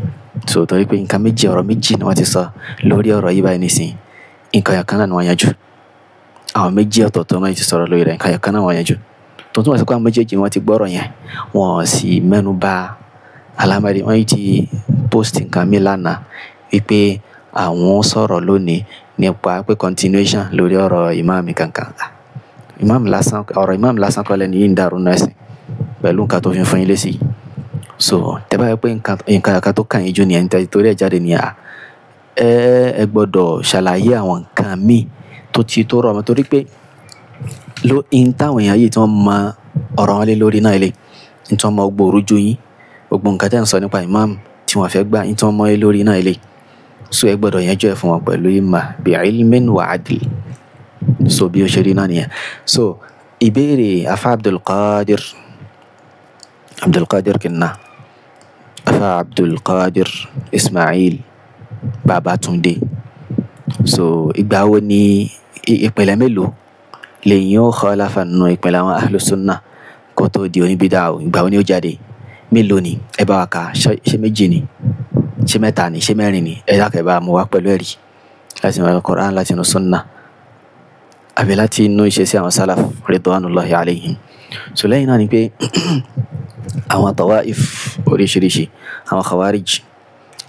so torí pé nǹkan ọ̀rọ̀ méjì ni wọ́n ti sọ lórí ọ̀rọ̀ yìí báyìí nísìnyí, nǹkan yẹn kan náà ni wọ́n yanjú. Àwọn méjì ọ̀tọ̀ọ̀tọ̀ náà ti sọ̀rọ̀ lórí rẹ̀, nǹkan yẹn kan náà wọ́n yanjú. Tó tún wọ́n sọ pé àwọn méjèèjì wọ́n ti gbọ́rọ̀ yẹn, wọ́n sì mẹ́nu bà alámọ̀rí, wọ́n ti post nǹkan mi lánàá wípé àwọn sọ̀rọ̀ lónìí nípa pé continuation lórí ọ̀rọ̀ ìmáàmù kankan. Ọ̀rọ̀ ìmáàmù lásán kọ́ lẹ́ni yìí ń dàrú náà ẹ̀sìn pẹ̀lú nǹkan tó fi fún yín lésì. So tẹ́ bá yẹ pé nǹkan kan tó kàn yín jù ní ẹni torí ẹ̀ jáde ní ẹ gbọ́dọ̀ ṣàlàyé àwọn nǹkan míì tó rọ̀ mọ́, torí pé táwọn èèyàn yìí tí wọ́n mọ ọ̀rọ̀ wọn lé lórí náà ilé, tí wọ́n mọ gbòòrò ju yín, gbogbo nǹkan tẹ́ ń sọ nípa ìmáàmù tí wọ́n fẹ́ gbà, tí wọ́n mọ lórí náà ilé. So ẹ gbọ́dọ̀ yanjú ẹ̀ fún wọn pẹ̀lú ìmà bi ilmin wa adl, so bí ó ṣe rí náà nìyẹn. So ìbéèrè afa Abdulqadir kìnnà afa Abdulqadir Ismail Babatunde. So ìgbà wo ni ìpìlẹ̀ mélòó lèyìn ó khalafa nínú ìpìlẹ̀ àwọn ahlu sunnah kó tó di oníbídà o? Ìgbà wo ni ó jáde? Mélòó ni? Ẹ bá wa kà, ṣé méjì ni, ṣé mẹ́ta ni, ṣé mẹ́rin ni? Ẹ dákẹ́ bá mú wá pẹ̀lú ẹ̀rí láti inú al-Qur'an, láti inú sunnah, àbí láti inú ìṣesí àwọn salaf ridwanullahi alayhim. So lẹ́yìn náà ni pé àwọn tawaif oríṣiríṣi,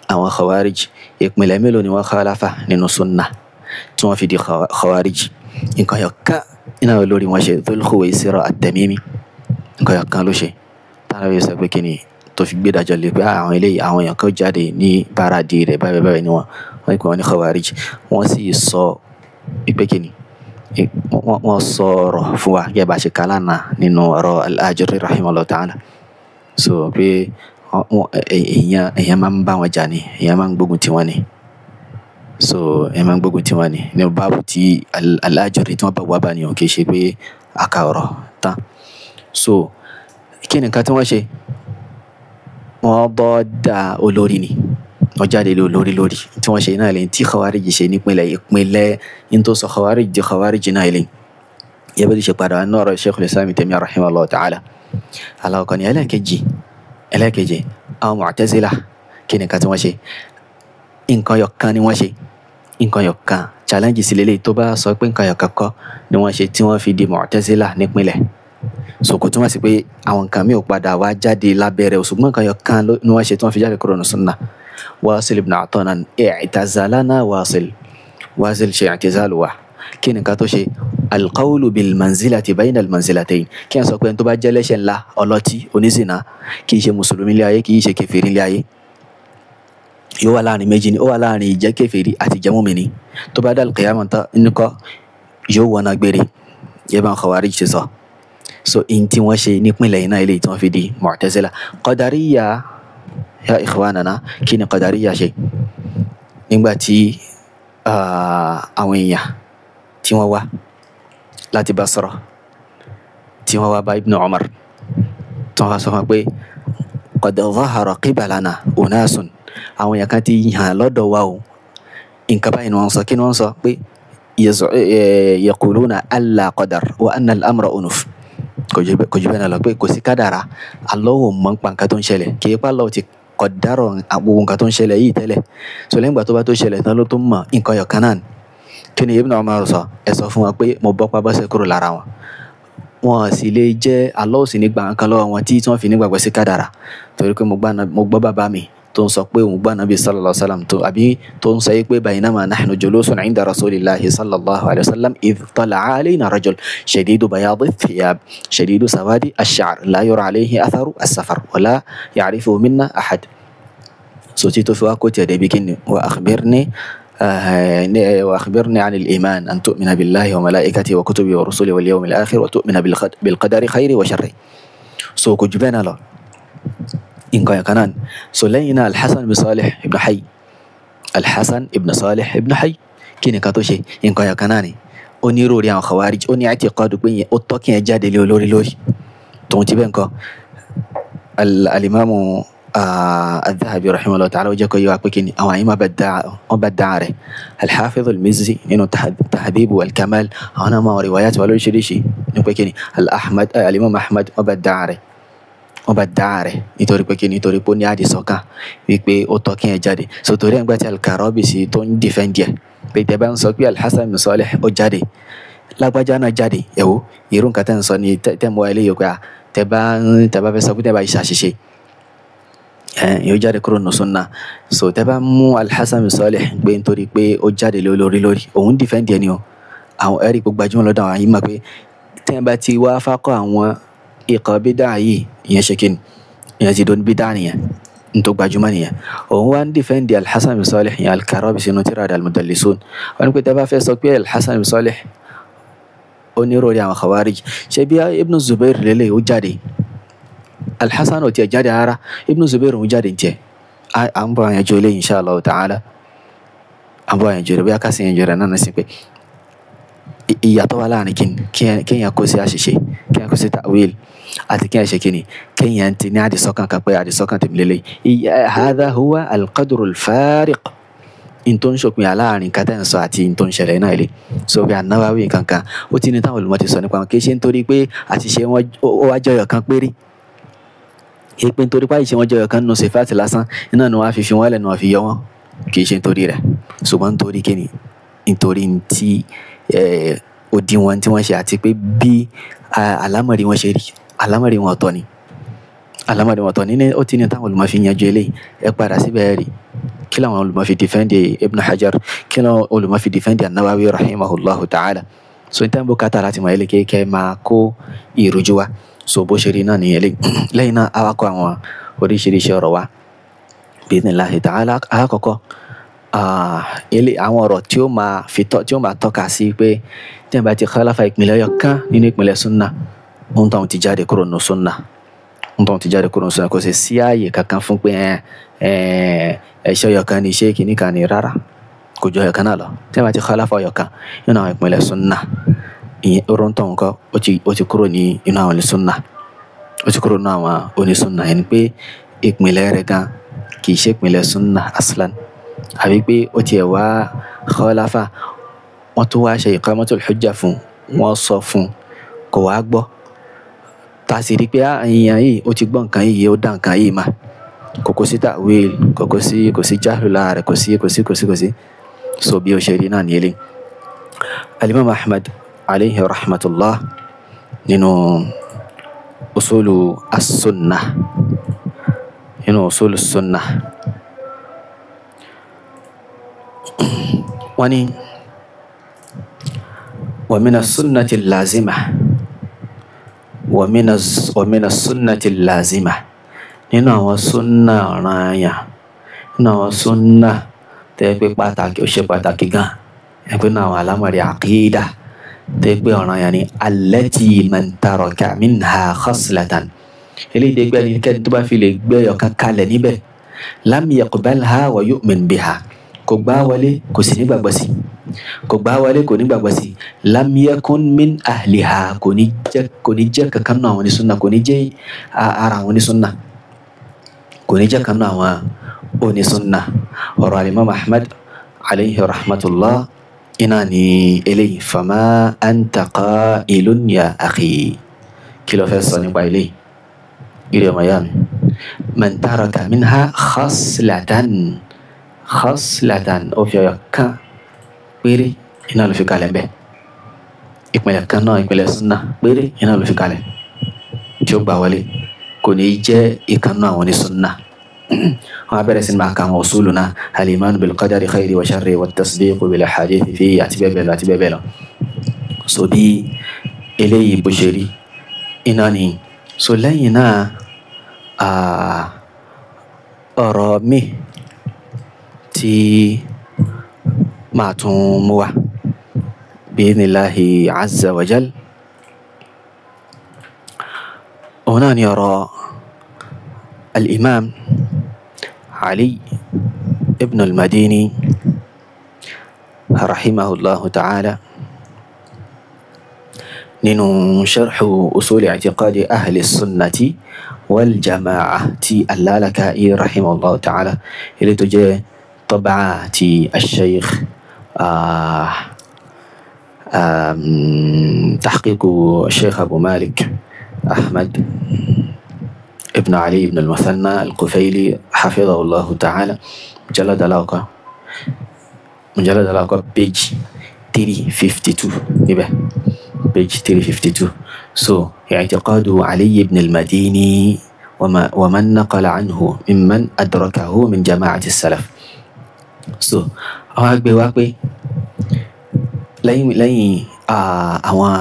àwọn khawarij ìpìlẹ̀ mélòó ni wọ́n khalafa nínú sunnah tí wọ́n fi di khawarij? Nǹkan yọ̀ká iná olórí wọn ṣe Dhul Khuwaysira at-Tamimi, nǹkan yọ̀kan ló ṣe tánà bí sọ pé kí ni tó fi gbé dájọ́ lé pé àwọn eléyìí àwọn èèyàn kan jáde ní báràdì rẹ̀ báyìí ni wọ́n pè wọ́n ní khawarij. Wọ́n sì sọ pé kí ni wọ́n sọ̀rọ̀ fún wa gẹ́gẹ́ bá ṣe kà lánàá nínú ọ̀rọ̀ al-Ajurri rahimahullah ta'ala. So pé èèyàn máa ń bá wọn jà ni, èèyàn máa ń gbógun ti wọn ni. So èèyàn máa ń gbógun ti wọn ni ní báàbù tí al-Ajurri tí wọ́n bá wà bá ni, kì í ṣe pé aka ọ̀rọ̀ tán. So kí ni nǹkan tí wọ́n ṣe? Wọ́n bọ́ da olórí ni, wọ́n jáde lé olórí lórí tí wọ́n ṣe náà lẹ́yìn tí khawarij ṣe ìpínlẹ̀ ní tó sọ khawarij di khawarij náà lẹ́yìn. Yẹ bó ti ṣe padà nínú ọ̀rọ̀ Shaykhul Islam Taymiyya rahimahullah ta'ala. Aláwọ̀kan ni ẹlẹ́ẹ̀kejì àwọn Mu'tazila. Kí ni nǹkan tí wọ́n ṣe? Nǹkan yọ̀kan ni wọ́n ṣe, nǹkan yọ̀kan. Challenge sí lélẹ́yìí tó bá sọ pé nǹkan yọ̀kan kọ́ ni wọ́n ṣe tí wọ́n fi di Mu'tazila nípínlẹ̀. So kò túmọ̀ sí pé àwọn nǹkan mi ò padà wá jáde lábẹ́rẹ́, ṣùgbọ́n nǹkan yọ̀kan ni wọ́n ṣe tí wọ́n fi jáde kúrò ní sunnah. Wasil ibn Atanan i'tazalana Wasil ṣe i'tizalu wa. Kí ni nǹkan tó ṣe? Al-qawlu bil manzilati bayna al-manzilatayn. Kí n sọ pé ẹni tó bá jẹ́ lẹ́ṣẹ̀ ńlá, ọlọ́tí, onízìnà, kì í ṣe mùsùlùmí ilé ayé, kì í ṣe kèfèrí ilé ayé, yóò wà láàrin méjì ni, ó wà láàrin ìjẹ́ kèfèrí àti ìjẹ́ mùmínì. Tó bá dá al-qiyamah tán nìkan yóò wọná gbére, yẹ bá khawarij ṣe sọ. So in tí wọ́n ṣe nípínlẹ̀ iná ilé tí wọ́n fi di Mu'tazila. Qadariyya ya ikhwanana, kí ni Qadariyya ṣe? Nígbà tí àwọn èèyàn tí wọ́n wá láti Basra, tí wọ́n wá bá Ibn Umar, tí wọ́n wá sọ fún pé qad dhahara qibalana unasun, àwọn èèyàn kan ti hàn lọ́dọ̀ wa o. Nǹkan báyìí ni wọ́n sọ. Kí ni wọ́n sọ? Pé yaquluna alla qadar wa anna al-amra unuf. Kò jù bẹ́ẹ̀ náà lọ, pé kò sí kádàrá, Allah ò mọ̀ nípa nǹkan tó ń ṣẹlẹ̀, kì í pa Allah ti kọ̀dárọ̀ gbogbo nǹkan tó ń ṣẹlẹ̀ yìí tẹ́lẹ̀. So lẹ́yìn ìgbà tó bá tó ṣẹlẹ̀ tán ló tó mọ̀ nǹkan yọ̀kan náà. Kí ni Ibn Umar sọ? Ẹ sọ fún wọn pé mo bọ́ pa bọ́sẹ̀ kúrò lára wọn. Wọn sì lè jẹ́ Allah sì ní gbà nǹkan lọ́wọ́ wọn tí wọ́n fi nígbàgbọ́ sí kádàrá. Torí pé mo gbọ́ bàbá mi tó ń sọ pé òun gbà Nabi sallallahu alaihi wasallam tó ń sọ pé baynama nahnu julusun inda rasulillahi sallallahu alaihi wasallam idh tala'a alayna rajul shadidu bayadi thiyab shadidu sawadi ash-sha'r la yura alayhi atharu as-safar wa la ya'rifu minna ahad. So tí tó fi wá kó tiẹ̀ débi kí ni wa akhbirni 'an al-iman an tu'mina billahi wa malaikatihi wa kutubihi wa rusulihi wal yawmil akhir wa tu'mina bil qadari khayri wa sharri. So kò jù bẹ́ẹ̀ náà lọ, nǹkan yọ̀kan náà. So lẹ́yìn náà Al-Hasan ibn Salih ibn Hayy, kí ni nǹkan tó ṣe? Nǹkan yọ̀kan náà ni. Ó ní rúurí àwọn khawarij, ó ní i'tiqadu pé ó tọ́ kí ẹ jáde lé olórí lórí. Tòun ti bẹ́ẹ̀ nǹkan al-Imam al-Dhahabi rahimahullah ta'ala ó jẹ́ kó yé wa pé kí ni àwọn àyíma bá dáa rẹ̀. Al-Hafiz al-Mizzi nínú Tahdhib wal-Kamal, àwọn náà máa riwayat wà lóríṣiríṣi ní pé kí ni al-Imam Ahmad ó bá dáa rẹ̀. Wọ́n bá dáa rẹ̀ nítorí pé kí ni, nítorí pé ó ní àdìsọ́kàn wípé ó tọ́ kí ẹ jáde. So torí ẹ̀ ń gbà tí al-Karabisi tó ń dìfẹ́ǹdì ẹ̀ pé tẹ́ bá ń sọ pé Al-Hasan ibn Salih ó jáde, lágbájá náà jáde, ẹ̀wò irú nǹkan tẹ́ ń sọ ni tẹ́ mọ́ ilé yòó pé tẹ́ bá fẹ́ sọ pé tẹ́ bá ṣàṣìṣe yóò jáde kúrò nínú sunnah. So tẹ́ bá mú Al-Hasan ibn Salih gbé nítorí pé ó jáde lórí òun dìfẹ́ǹdì ẹ̀ ni o. Àwọn ẹ̀rí gbogbo gbajúmọ̀ lọ́dọ̀ àwọn àyíma pé tẹ́ bá ti wá fákọ̀ àwọn ìkọ̀ bídà yìí, ìyẹn ṣe kí ni, ìyẹn ti don bídà nìyẹn, n tó gbajúmọ̀ nìyẹn. Òun wá ń dìfẹ́ǹdì Al-Hasan ibn Salih yẹn Al-Karabisi nínú tírà al-Mudallisun. Wọ́n ní pé tẹ́ bá fẹ́ sọ pé Al-Hasan ibn Salih ó ní rúurí àwọn khawarij, ṣe bí Ibn Zubair lélẹ̀ ó jáde, Al-Hasan ò tiẹ̀ jáde rárá, Ibn Zubair òun jáde tiẹ̀. À ń bọ̀ àyànjọ́ ilé insha Allah ta'ala, à ń bọ̀ àyànjọ́ rẹ̀ bí a kà sí àyànjọ́ rẹ̀ náà sí pé ìyàtọ̀ wà láàrin kéèyàn kó sí àṣìṣe, kéèyàn kó sí ta'wil, àti kéèyàn ṣe kíni, kéèyàn ti ní àdìsọ́kàn kan pé àdìsọ́kàn tèmi lélẹ́yìí. Hadha huwa al-qadru al-fariq, in tó ń ṣòpinya láàrin nǹkan tẹ́ ń sọ àti in tó ń ṣẹlẹ̀ náà ilé. So bí An-Nawawi kankan ó ti ní táwọn olùmọ̀ ti sọ nípa wọn, kì í ṣe nítorí pé àṣìṣe wọn ó wá jọyọ̀ kan péré, èpè nítorí pé àṣìṣe wọn jọyọ̀ kan nínú sifat lásán iná ni wọ́n á fi wọ́n lẹ̀ ni wọ́n fi yọ wọ́n, kì í ṣe nítorí rẹ̀, ṣùgbọ́n nítorí kíni, nítorí tí òdiwọ̀n tí wọ́n ṣe àti pé bí àlámọ̀rí wọn ṣe rí, àlámọ̀rí wọn ọ̀tọ̀ ni, àlámọ̀rí wọn ọ̀tọ̀ ni. Ó ti ní táwọn olùmọ̀ fi yanjú eléyìí, ẹ padà síbẹ̀ rí kí làwọn olùmọ̀ fi defend Ibn Hajar, kí làwọn olùmọ̀ fi defend An-Nawawi rahimahullahu ta'ala. So ní tẹ́ǹbù kátà láti mọ̀ eléyìí kẹ́ máa kó ìrújú wa, so bó ṣe rí náà nìyẹn lẹ́yìn náà a wá kó àwọn oríṣiríṣi ọ̀rọ̀ wa bi'idhnillahi ta'ala. Àkọ́kọ́ àwọn ọ̀rọ̀ tí ó máa tọ́ka sí pé tí wọ́n bá ti khalafa ìpìlẹ̀ ọyọ kan nínú ìpìlẹ̀ sunna, ohun táwọn ti jáde kúrò nínú sunna, ohun táwọn ti jáde kúrò nínú sunna, kò sì sí ààyè kankan fún pé ẹ̀ṣẹ̀ ọyọ kan ní iṣẹ́ kìíní kan ní, rárá, kò jọ ọyọ kan náà lọ. Tí wọ́n bá ti khalafa ọyọ kan nínú àwọn ìpìlẹ̀ sunna, ìyẹn orun tó ń kọ́ ó ti kúrò ní inú àwọn onísunna, ó ti kúrò nínú àwọn onísunna, ẹni pé ìpìlẹ̀ rẹ̀ gan kì í ṣe ìpìlẹ̀ sunna aslan, àbí pé ó tiẹ̀ wá khalafa, wọ́n tó wá ṣe iqamatul hujja fún, wọ́n sọ fún, kò wá gbọ́, tá a sì rí pé èèyàn yìí ó ti gbọ́ nǹkan yìí, ó dá nǹkan yìí mà, kò sí ta'wil, kò sí jahlu láàrẹ̀, kò sí. So bí ó ṣe rí náà ní eléyìí. Al-Imam Ahmad alayhi rahmatullah nínú usulu as-sunnah, wọ́n ní ومن السنة اللازمة ومن السنة اللازمة nínú àwọn súnnà ọ̀ranyàn, nínú àwọn súnnà tẹ́ pé pàtàkì, ó ṣe pàtàkì gan, ẹgbẹ́ náà àwọn alámọ̀rí àkídà tẹ́ pé ọ̀ranyàn ni allati man taraka minha khaslatan, eléyìí tẹ́ gbé ẹnikẹ́ni tó bá fi lè gbé ọ̀kan kalẹ̀ níbẹ̀, lam yaqbalha wa yu'min biha, kò gbà wọlé kò sì nígbàgbọ́ sí, kò gbà wọlé kò nígbàgbọ́ sí, lam yakun min ahliha, kò ní jẹ́ kankan náà àwọn onísúnnà, kò ní jẹ́ ara àwọn onísúnnà, kò ní jẹ́ kankan náà àwọn onísúnnà. Ọ̀rọ̀ al-Imam Ahmad alayhi rahmatullah iná ni eléyìí, fama anta qailun ya akhi, kí ló fẹ́ sọ nípa eléyìí ìrẹ̀ ọmọ yá mi. Man taraka minha khaslatan, ó fi ọyọ kan péré iná ló fi kalẹ̀ bẹ́ẹ̀, ìpìlẹ̀ kan náà, ìpìlẹ̀ súnnà péré iná ló fi kalẹ̀, tí ó gbà wọlé kò ní jẹ́ ìkan náà àwọn onísúnnà. wọ́n á bẹ̀rẹ̀ sí máa ka àwọn usulu náà, al-iman bil qadari khayri wa sharri wa tasdiq bil ahadith fi àti bẹ́ẹ̀ bẹ́ẹ̀ lọ. So bí eléyìí bó ṣe rí iná ni. So lẹ́yìn náà ọ̀rọ̀ mi tí máa tún mú wá bi'idhnillahi azza wa jal, òun náà ni ọ̀rọ̀ al-imam Ali ibn al-Madini rahimahullahu ta'ala nínú sharhu usuli i'tiqadi ahli sunnati wal jama'ah ti al-Lalaka'i rahimahullahu ta'ala, ilé tó jẹ́ طبعة الشيخ تحقيق الشيخ أبو مالك أحمد ابن علي بن المثنى القفيلي حفظه الله تعالى، مجلد العلاقة page 352 نبه page 352. So اعتقاد علي بن المديني ومن نقل عنه ممن أدركه من جماعة السلف. So àwọn àgbẹ̀ wá pé lẹ́yìn àwọn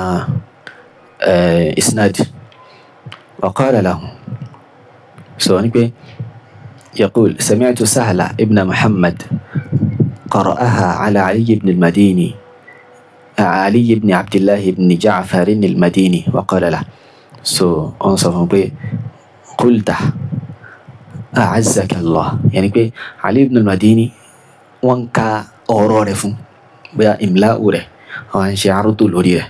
isnad وقال له، so ní pé يقول سمعت سهل ابن محمد قرأها على علي بن المديني، علي بن عبد الله بن جعفر المديني، وقال له، so أنصفهم بي قلت أعزك الله، يعني بي علي بن المديني wọ́n ka ọ̀rọ̀ rẹ̀ fún bóyá ìmìláwù rẹ̀ àwọn ṣe àrùtò lórí rẹ̀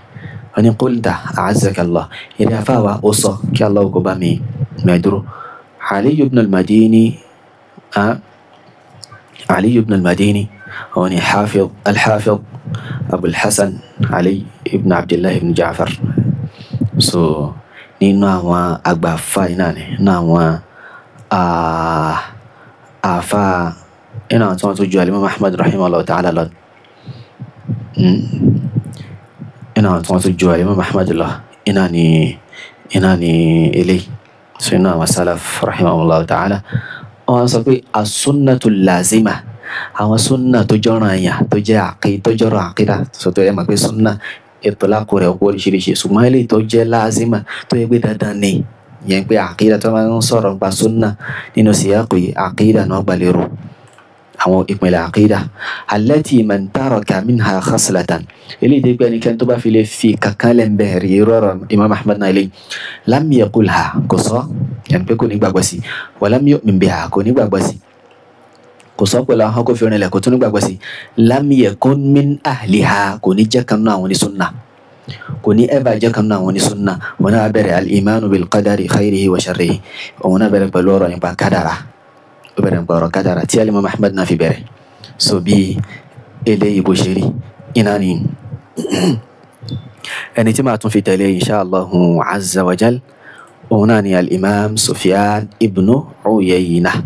wọ́n ní qulta a'azzaka Allah ilé afáwa ó sọ kí Allah kó bá mi mẹ́dúró Ali ibn al-Madini علي بن المديني هو حافظ الحافظ أبو الحسن علي بن عبد الله بن جعفر so nínú àwọn àgbàfà iná ni nínú àwọn àfà iná tí wọ́n tó ju Al-Imam Ahmad rahimahullah ta'ala lọ iná tí wọ́n tó ju Al-Imam Ahmad lọ iná ni eléyìí so iná àwọn salaf rahimahullah ta'ala wọ́n sọ pé as-sunnatu lazima àwọn sunna tó jọra yàn tó jẹ́ tó jọrọ àkídà sọtọ́ ẹ̀ mọ̀ pé sunna ìtọ́lákù rẹ̀ ọ̀pọ̀ oríṣiríṣi ṣùgbọ́n eléyìí tó jẹ́ lazima tó yẹ pé dandan ni yẹn pé àkídà tó máa ń sọ̀rọ̀ nípa sunna nínú síyáàkù yìí àkídà náà gbalẹ̀rọ àwọn ìpìlẹ̀ àkídà allati man taraka minha khaslatan eléyìí tó gbé ẹnikẹ́ni tó bá fi lè fi kankan lẹ́ ń bẹ̀rẹ̀ rọrọ̀ Imam Ahmad náà eléyìí lam yaqulha kò sọ yẹn pé kò ní gbàgbọ́ sí walam yu'min biha kò ní gbàgbọ́ sí kò sọ pẹ̀lú àwọn kò fi rìn lẹ̀ kò tún ní gbàgbọ́ sí lam yakun min ahliha kò ní jẹ́ kan náà àwọn onísúnà kò ní ẹ̀bà jẹ́ kan náà àwọn onísúnà wọn náà bẹ̀rẹ̀ al-imanu bil qadari khayrihi wa sharrihi òun náà bẹ̀rẹ̀ pẹ̀lú ọ̀rọ̀ nípa kádàrà ó bẹ̀rẹ̀ nípa ọ̀rọ̀ kádàrà tí Al-Imam Ahmad náà fi bẹ̀rẹ̀ so bí eléyìí bó ṣe rí iná ni ẹni tí màá tún fi tẹ̀lé insha Allahu azza wa jal òun náà ni al-Imam Sufyan ibn Uyaynah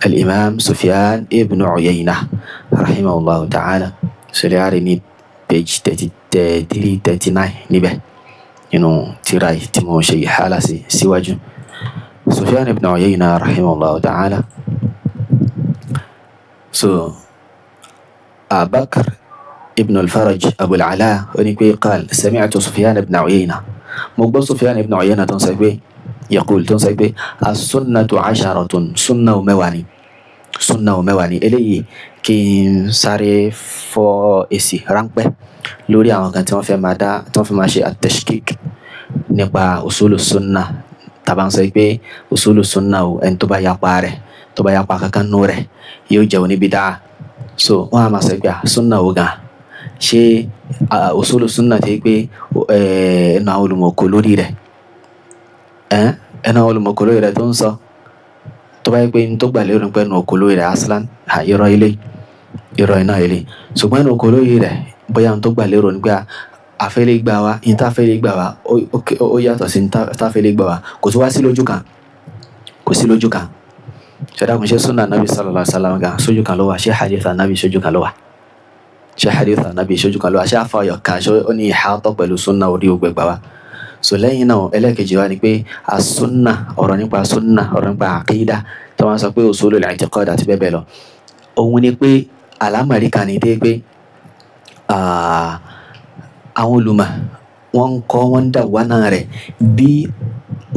الإمام سفيان ابن عيينة رحمه الله تعالى سلياري page 39 níbẹ̀ nínú tírà tí mo ṣe ìhálà sí síwájú سفيان ابن عيينة رحمه الله تعالى so بكر ابن الفرج أبو العلاء قال سمعت سفيان ابن عيينة مقبل سفيان ابن عيينة تنسى يقول تنسى السنة 10 سنة ومواني sunna o mẹ́wàá ni eléyìí kí n sáré fọ èsì ráńpẹ́ lórí àwọn kan tí wọ́n fẹ́ máa dá tí wọ́n fẹ́ máa ṣe at-tashkik nípa usulu sunna tàbá ń sọ pé usulu sunna o ẹni tó bá yapa kankan nù rẹ̀ yóò jẹ́ oníbídà so wọ́n á máa sọ pé sunna o gan ṣé usulu sunna ti pé ẹnu àwọn olùmọ̀ọ́kọ lórí rẹ̀ ẹnu àwọn olùmọ̀ọ́kọ lórí rẹ̀ tó ń sọ tó bá yẹ pé n tó gbà lérò pé ẹnu òkò lórí rẹ̀ aslan irọ́ iná ilé ṣùgbọ́n ẹnu òkò lórí rẹ̀ bóyá n tó gbà lérò nígbà afẹ́lẹ́ gbà wá n tá fẹ́lẹ́ gbà wá ó yàtọ̀ sí n tá fẹ́lẹ́ gbà wá kò tó wá sí lójú kan ṣẹ̀dá kò ṣe sunna nabi sallallahu alaihi wasallam gan sójú kan ló wà ṣé hadith anabi sójú kan ló wà ṣé àfàyọ̀ kan ṣé ó ní ìhàtọ̀ pẹ̀lú sunna orí ògbẹ̀gbà wa so lẹ́yìn náà ẹlẹ́kejì wa ni pé as-sunna ọ̀rọ̀ nípa sunna ọ̀rọ̀ nípa àkídà tí wọ́n sọ pé usulul i'tiqad àti bẹ́ẹ̀ bẹ́ẹ̀ lọ òun ni pé àlámọ̀rí kan ní dé pé àwọn olùmọ̀ wọ́n ń kọ́ wọ́n ń dà wá náà rẹ̀ bí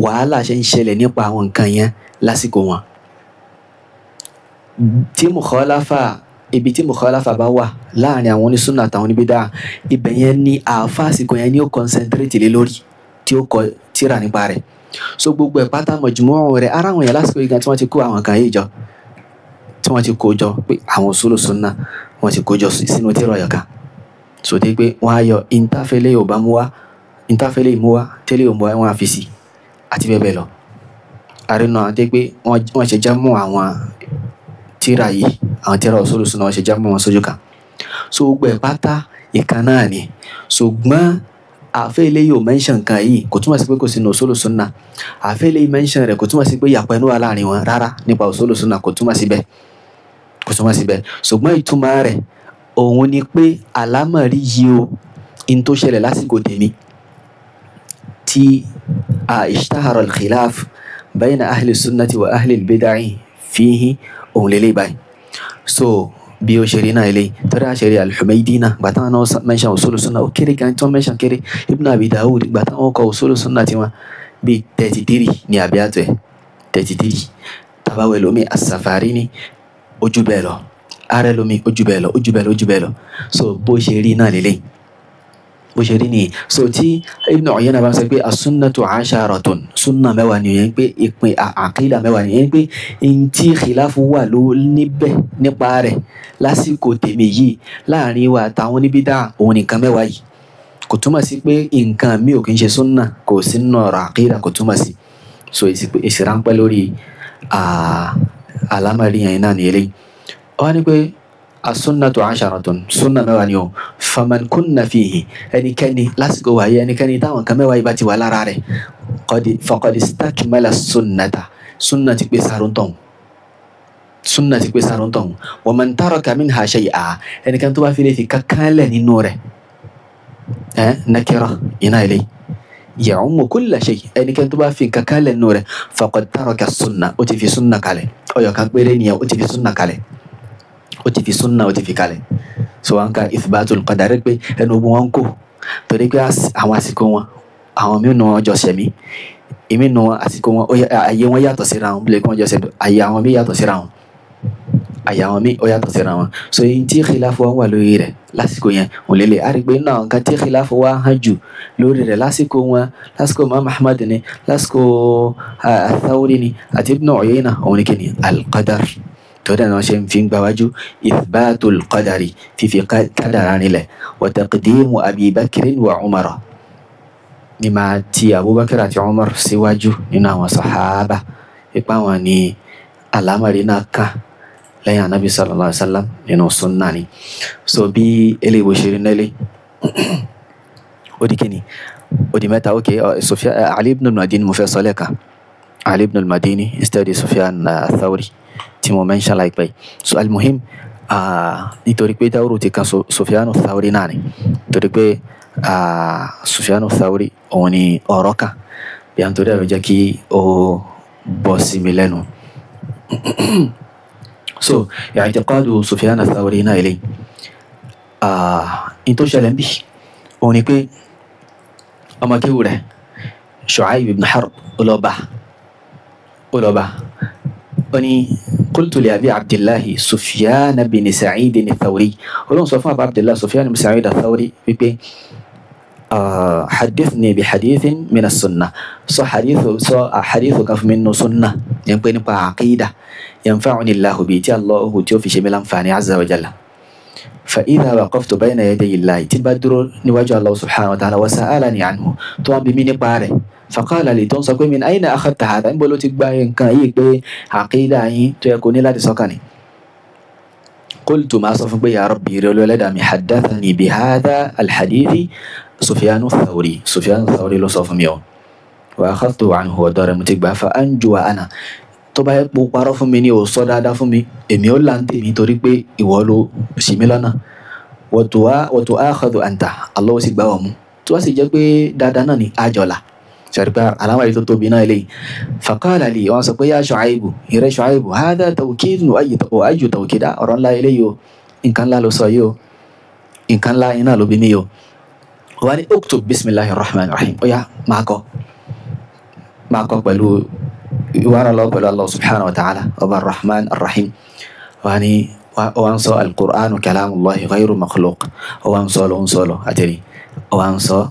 wàhálà ṣe ń ṣẹlẹ̀ nípa àwọn nǹkan yẹn lásìkò wọn ibi tí mukhalafa bá wà láàrin àwọn onísúnà àtàwọn oníbídà ibẹ̀ yẹn ni àáfàá àsìkò yẹn ni ó concentrate lé lórí tí ó kọ tírà nípa rẹ̀ so gbogbo ẹ̀ pátá mọ̀jùmọ́ rẹ̀ ara àwọn yẹn lásìkò yìí gan tí wọ́n ti kó àwọn kan yìí jọ tí wọ́n ti kó jọ pé àwọn usulu sunna wọ́n ti kó jọ sínú tírà ọ̀yọ̀ kan so dé pé wọ́n á yọ ìntàfẹ́lẹ́ yóò bá mú wá ìntàfẹ́lẹ́ ìmú wá tẹ́lẹ̀ yóò mú wá wọ́n á fi sí àti bẹ́ẹ̀ bẹ́ẹ̀ lọ àrínà dé pé wọ́n ṣe jámù àwọn tírà yìí àwọn tírà usulu sunna wọ́n ṣe jámù wọn sójú kan so gbogbo ẹ̀ pátá ìkan náà ni ṣùgbọ́n àfẹ́lẹ́ yóò mention kan yìí kò túmọ̀ sí pé kò sínú usulu sunna àfẹ́lẹ́ yìí mention rẹ̀ kò túmọ̀ sí pé yàpọ̀ ẹnu wà láàrin wọn rárá nípa usulu sunna kò túmọ̀ sí bẹ́ẹ̀ ṣùgbọ́n ìtumọ̀ rẹ̀ òun ni pé àlámọ̀rí yìí o in tó ṣẹlẹ̀ lásìkò tèmi tí ishtahara al-khilaf bayna ahli sunnati wa ahli al-bid'ah fihi òun lélẹ̀ báyìí so bí ó ṣe rí náà ilé tọ́rọ àṣẹrí al-Humaydi náà gbàtà wọn mẹ́ṣàn usulu sunna ó kéré gan tí wọ́n mẹ́ṣàn kéré Ibn Abi Dawud gbàtà wọn kọ usulu sunna tí wọ́n bí 33 ní àbíyàtọ̀ ẹ̀ 33 tàbáwẹ̀ lómi as-Safarini ojú bẹ́ẹ̀ lọ ààrẹ lómi ojú bẹ́ẹ̀ lọ so bó ṣe rí náà lélẹ̀ bó ṣe rí nìyí. So tí Ibn Uyayna bá ń sọ pé as-sunnatu 'asharatun, sunna mẹ́wàá nìyẹn pé ìpín àkídà mẹ́wàá nìyẹn pé n tí khilafu wà ló níbẹ̀ nípa rẹ̀ lásìkò tèmi yìí láàrin wa àtàwọn oníbídà òun nìkan mẹ́wàá yìí. Kò túmọ̀ sí pé nǹkan mi ò kí ń ṣe sunna kò sí nínú ọ̀rọ̀ àkídà, kò túmọ̀ sí. So ìsìránpẹ́ lórí àlámọ̀rí yẹn náà ní eléyìí. Wọ́n ní pé as-sunnatu 'asharatun, sunna mẹ́wàá ni o. Faman kunna fihi, ẹnikẹ́ni lásìkò wáyé ẹnikẹ́ni táwọn kan mẹ́wàá yìí bá ti wà lára rẹ̀ faqad istakmala sunnata, sunna ti pé sáróńtọ̀hún, sunna ti pé sáróńtọ̀hún. Wa man taraka minha shay'a, ẹnikẹ́ni tó bá fi lè fi kankan lẹ̀ nínú rẹ̀ nakira iná eléyìí ya'ummu kulla shay, ẹnikẹ́ni tó bá fi kankan lẹ̀ nínú rẹ̀ faqad taraka sunna, ó ti fi sunna kalẹ̀. Ọyọ̀ kan péré nìyẹn, ó ti fi sunna kalẹ̀, ó ti fi sunna, ó ti fi kalẹ̀. So wọn ka ithbatul qadar pé ẹnu ogun wọn kò torí pé àwọn àsìkò wọn àwọn mìíràn ọjọ́ sẹ̀mí ìmínú àsìkò wọn ayé wọn yàtọ̀ síra wọn bílẹ̀ kí wọ́n jọ sẹ̀mí ayé àwọn mí yàtọ̀ síra wọn, ayé àwọn mí ó yàtọ̀ síra wọn. So yìí tí khilafu wọn wà lórí rẹ̀ lásìkò yẹn òun lélẹ̀ àrígbé náà nǹkan tí khilafu wa hàn jù lórí rẹ̀ lásìkò wọn, lásìkò Imam Ahmad ni, lásìkò Ath-Thawri ni àti Ibn Uyayna òun ni kìíní al-qadar. Torí náà ṣe ń fi gbáwájú ithbatul qadari, fífi kádàrá nílẹ̀, wa taqdimu Abi Bakrin wa Umar, ní máa ti Abubakar àti Umar síwájú nínú àwọn sàhábà ipa wọn ni àlámọ̀rí náà kàn lẹ́yìn Ànábì sallallahu alaihi wasallam nínú sunna ni. So bí eléyìí bó ṣe rí nílé ó di kíni ó di mẹ́ta. Okay, Ali ibn al-Madini mo fẹ́ sọ lẹ́ẹ̀kan, Ali ibn al-Madini instead of Sufyan Ath-Thawri tí mo mention láìpẹ́. So al-muhim nítorí pé dáwúrò ti kan Sufyan Ath-Thawri náà ni, torí pé Sufyan Ath-Thawri òun ni ọ̀rọ̀ kan bí a ń torí ẹ̀rọ jẹ́ kí ó bọ́ sí mi lẹ́nu. So i'tiqadu Sufyan Ath-Thawri náà eléyìí in tó ṣẹlẹ̀ ń bí òun ni pé ọmọ kéwù rẹ̀ Shu'ayb ibn Harb ọlọ́ba oni قلت لأبي عبد الله سفيان بن سعيد الثوري، ولون صفى أبو عبد الله سفيان بن سعيد الثوري بيبي حدثني بحديث من السنة، حديث كف منه سنة ينبغي نبقى عقيدة ينفعني الله بيتي الله وتيو في شمال أنفاني عز وجل. فإذا وقفت بين يدي الله تبدر نواجه الله سبحانه وتعالى وسألني عنه طبعا بمين باره فقال لي تنصك من أين أخذت هذا؟ إن بلو تكباين كان يكبي عقيدة تيكوني لا تسوكني. قلت ما صفك بي يا ربي رولو لدامي حدثني بهذا الحديث سفيان الثوري لو صف ميو وأخذته عنه ودار متكبا فأنجو أنا طبعا بقرا فمني وصدادا فمي إميو لانتي مي توريك إيوالو سيميلانا وتؤاخذ أنت الله سيكبا ومو تواسي جاكبي داداناني أجولا شاربا علامة تطبينا إليه. فقال لي وانسك يا شعيب يا شعيب هذا توكيد وأي توكيد أران لا إليه إن كان لا لصايو إن كان لا ينال بميو وأني أكتب بسم الله الرحمن الرحيم ويا معكو بلو وأنا الله سبحانه وتعالى الرحمن الرحيم وأنصى القرآن كلام الله غير مخلوق وأنصى أتري وأنصى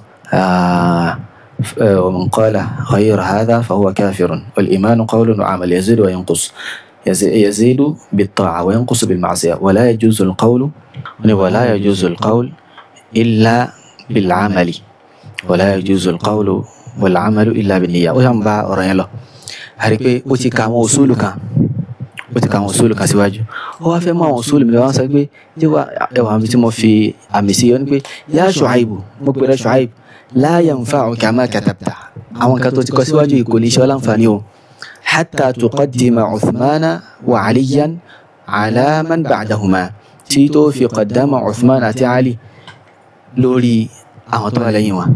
ومن قال غير هذا فهو كافر والإيمان قول وعمل يزيد وينقص يزيد بالطاعة وينقص بالمعصية ولا يجوز القول إلا بالعمل ولا يجوز القول والعمل إلا بالنية. وينبع أرياله هريك وتكام وصولك سواجه هو في ما وصول من وانسك بي جوا هم بيتم في أمسيون بي يا شعيب مقبل شعيب لا ينفعك ما كتبت أو كتبت سواجه يقول شوالان فانيو حتى تقدم عثمان وعليا على من بعدهما تيتو في قدام عثمان أتي علي لولي أمطوا عليهما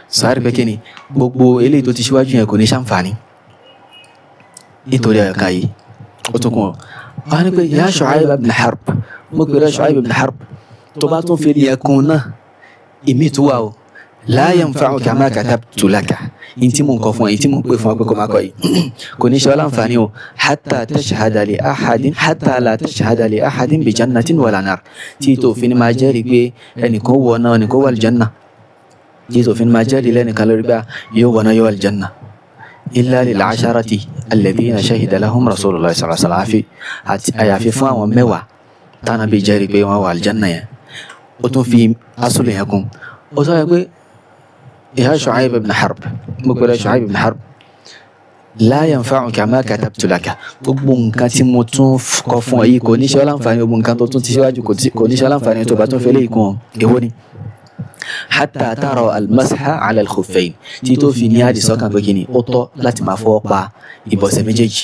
صار بكني بوبو إلي تو تشواجه يكون شنفاني nítorí ẹ̀ka yìí ó tún kún ọ wọ́n ní pé ya Shu'ayb ibn Harb mo pè rẹ Shu'ayb ibn Harb tó bá tún fi ẹkùn náà ìmí tó wà o la yanfa'uka ma katabtu laka inti mo nǹkan fún ẹ inti mo pè fún ẹ pé kó máa kọ yìí kò ní ṣe ọ́ láǹfààní o hatta la tashhada li ahadin bi jannatin wala nar tí tó fi ní máa jẹ́rìí pé ẹnìkan wọ náà ẹnìkan wà aljanna tí tó fi ní máa jẹ́rìí lẹ́nìkan lórí pé yóò wọ náà yóò aljanna illa lil asharati alladhina shahida lahum rasulullah sallallahu alaihi wasallam àyàfi fún àwọn mẹ́wàá tánà bí jẹ́rìí pé wọ́n wà aljanna yẹn ó tún fi asúlù yẹn kún ó sọ pé يا شعيب بن حرب مقبل شعيب بن حرب لا ينفعك ما كتبت لك gbogbo nǹkan tí mo tún kọ fún ọ yìí kò ní ṣe ọ́ láǹfààní gbogbo nǹkan tó tún ti síwájú kò ní ṣe ọ́ láǹfààní tó bá tún fẹ́ léyìí kún èwo ni حتى ترى المسح على الخفين tí tó fi ní àdìsọ́kàn pé kíni ó tọ́ láti máa fọwọ́ pa ìbọ̀sẹ̀ méjèèjì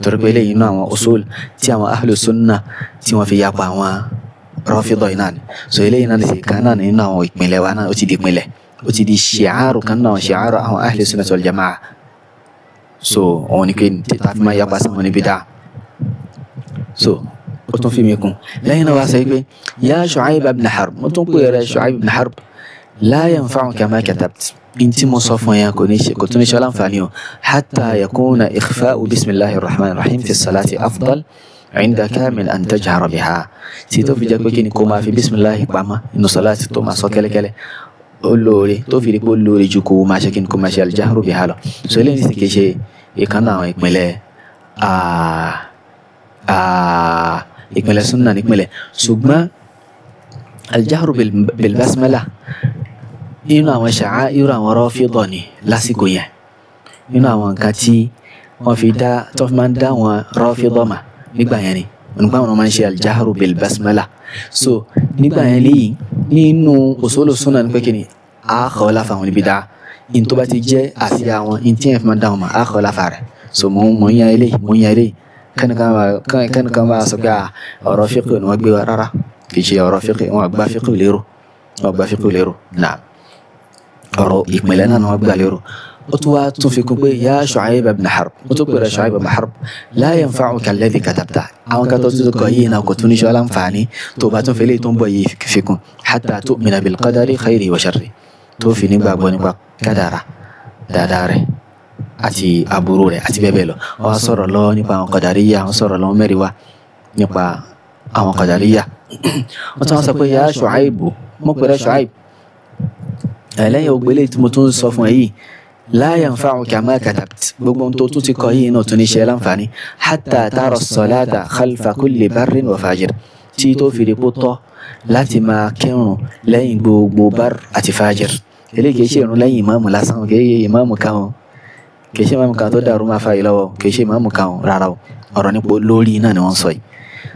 torí pé eléyìí nínú àwọn usul tí àwọn ahlu sunna tí wọ́n fi yapa àwọn rọ́fídọ̀ yìí náà ni so eléyìí náà ti kan náà nínú àwọn ìpínlẹ̀ wa náà ó ti di ìpínlẹ̀ ó ti di ṣìárù kan náà ṣìárù àwọn ahli sunnah wal jamaa so òun ni pé títà fi máa yapa sí wọn ní bídà so ó tún fi mi kún lẹ́yìn náà wá sọ pé ya Shu'ayb ibn Harb mo tún pè rẹ Shu'ayb ibn Harb la yanfa'uka ma katabt in tí mo sọ fún yẹn kò tún ní ṣe láǹfààní o hatta yakuna ikhfa'u bismillahir rahmanir rahim fi salati afdal عندك من أن تجهر بها tí tó fi jẹ́ pé kíni kó máa fi bismillahi pamọ́ inú salati tó máa sọ kẹ́lẹ́kẹ́lẹ́ olóore tó fi rí pé olóore ju kó máa ṣe kí n kó máa ṣe aljahru biha lọ so eléyìí sì kì í ṣe ìkànnà àwọn ìpínlẹ̀ sunna nípínlẹ̀ ṣùgbọ́n aljahru bilbasmala inú àwọn sha'airu àwọn Rāfidah ni lásìkò yẹn inú àwọn nǹkan tí wọ́n fi máa ń dá àwọn Rāfidah mà nígbà yẹn ni nígbà wọn máa ń ṣe aljahru bilbasmala so nígbà yẹn léyìí nínú usulu sunna ní pé kí ni àákọ́ láfa àwọn níbi dáa in tó bá ti jẹ́ àsíá wọn in tí yẹn fi máa dáhùn mà àákọ́ láfa rẹ̀ so mo ń yan eléyìí kẹ́nìkan máa sọ pé ọ̀rọ̀ fiqh ni wọ́n gbé wa rárá kì í ṣe ọ̀rọ̀ fiqh wọn gba fiqh lérò náà ọ̀rọ̀ ìpìlẹ̀ náà ni wọ́n gbà lérò ó tún wá tún fi kún pé ya Shu'ayb ibn Harb ó tún pèrè Shu'ayb ibn Harb la yanfa'uka alladhi katabta àwọn kan tó tún kọ yìí náà kò tún ní ṣe láǹfààní tó bá tún fi lè tó ń bọ̀ yìí fi kún hatta tu'mina bil qadari khayri wa sharri tó fi nígbàgbọ́ nípa kádàrá dáadáa rẹ̀ àti aburú rẹ̀ àti bẹ́ẹ̀ bẹ́ẹ̀ lọ wọ́n sọ̀rọ̀ lọ nípa àwọn qadariyya wọ́n sọ̀rọ̀ lọ mẹ́rin wá nípa àwọn qadariyya wọ́n tún wá sọ pé ya Shu'ayb mo pèrè Shu'ayb lẹ́yìn ògbélé tí mo tún sọ fún ẹ yìí la yanfa'uka ma katabt gbogbo tó tún ti kọ yìí náà tún ní ṣe láǹfààní hatta tara as-salata khalfa kulli barrin wa fajir tí tó fi rí pó tọ́ láti máa kírun lẹ́yìn gbogbo bar àti fajir eléyìí kìí ṣe ìrun lẹ́yìn ìmáàmù lásán kìí ìmáàmù kan tó dàrú máa fa ìlọ́wọ́ kìí ṣe ìmáàmù kan rárá o ọ̀rọ̀ nípa lórí náà ni wọ́n sọ yìí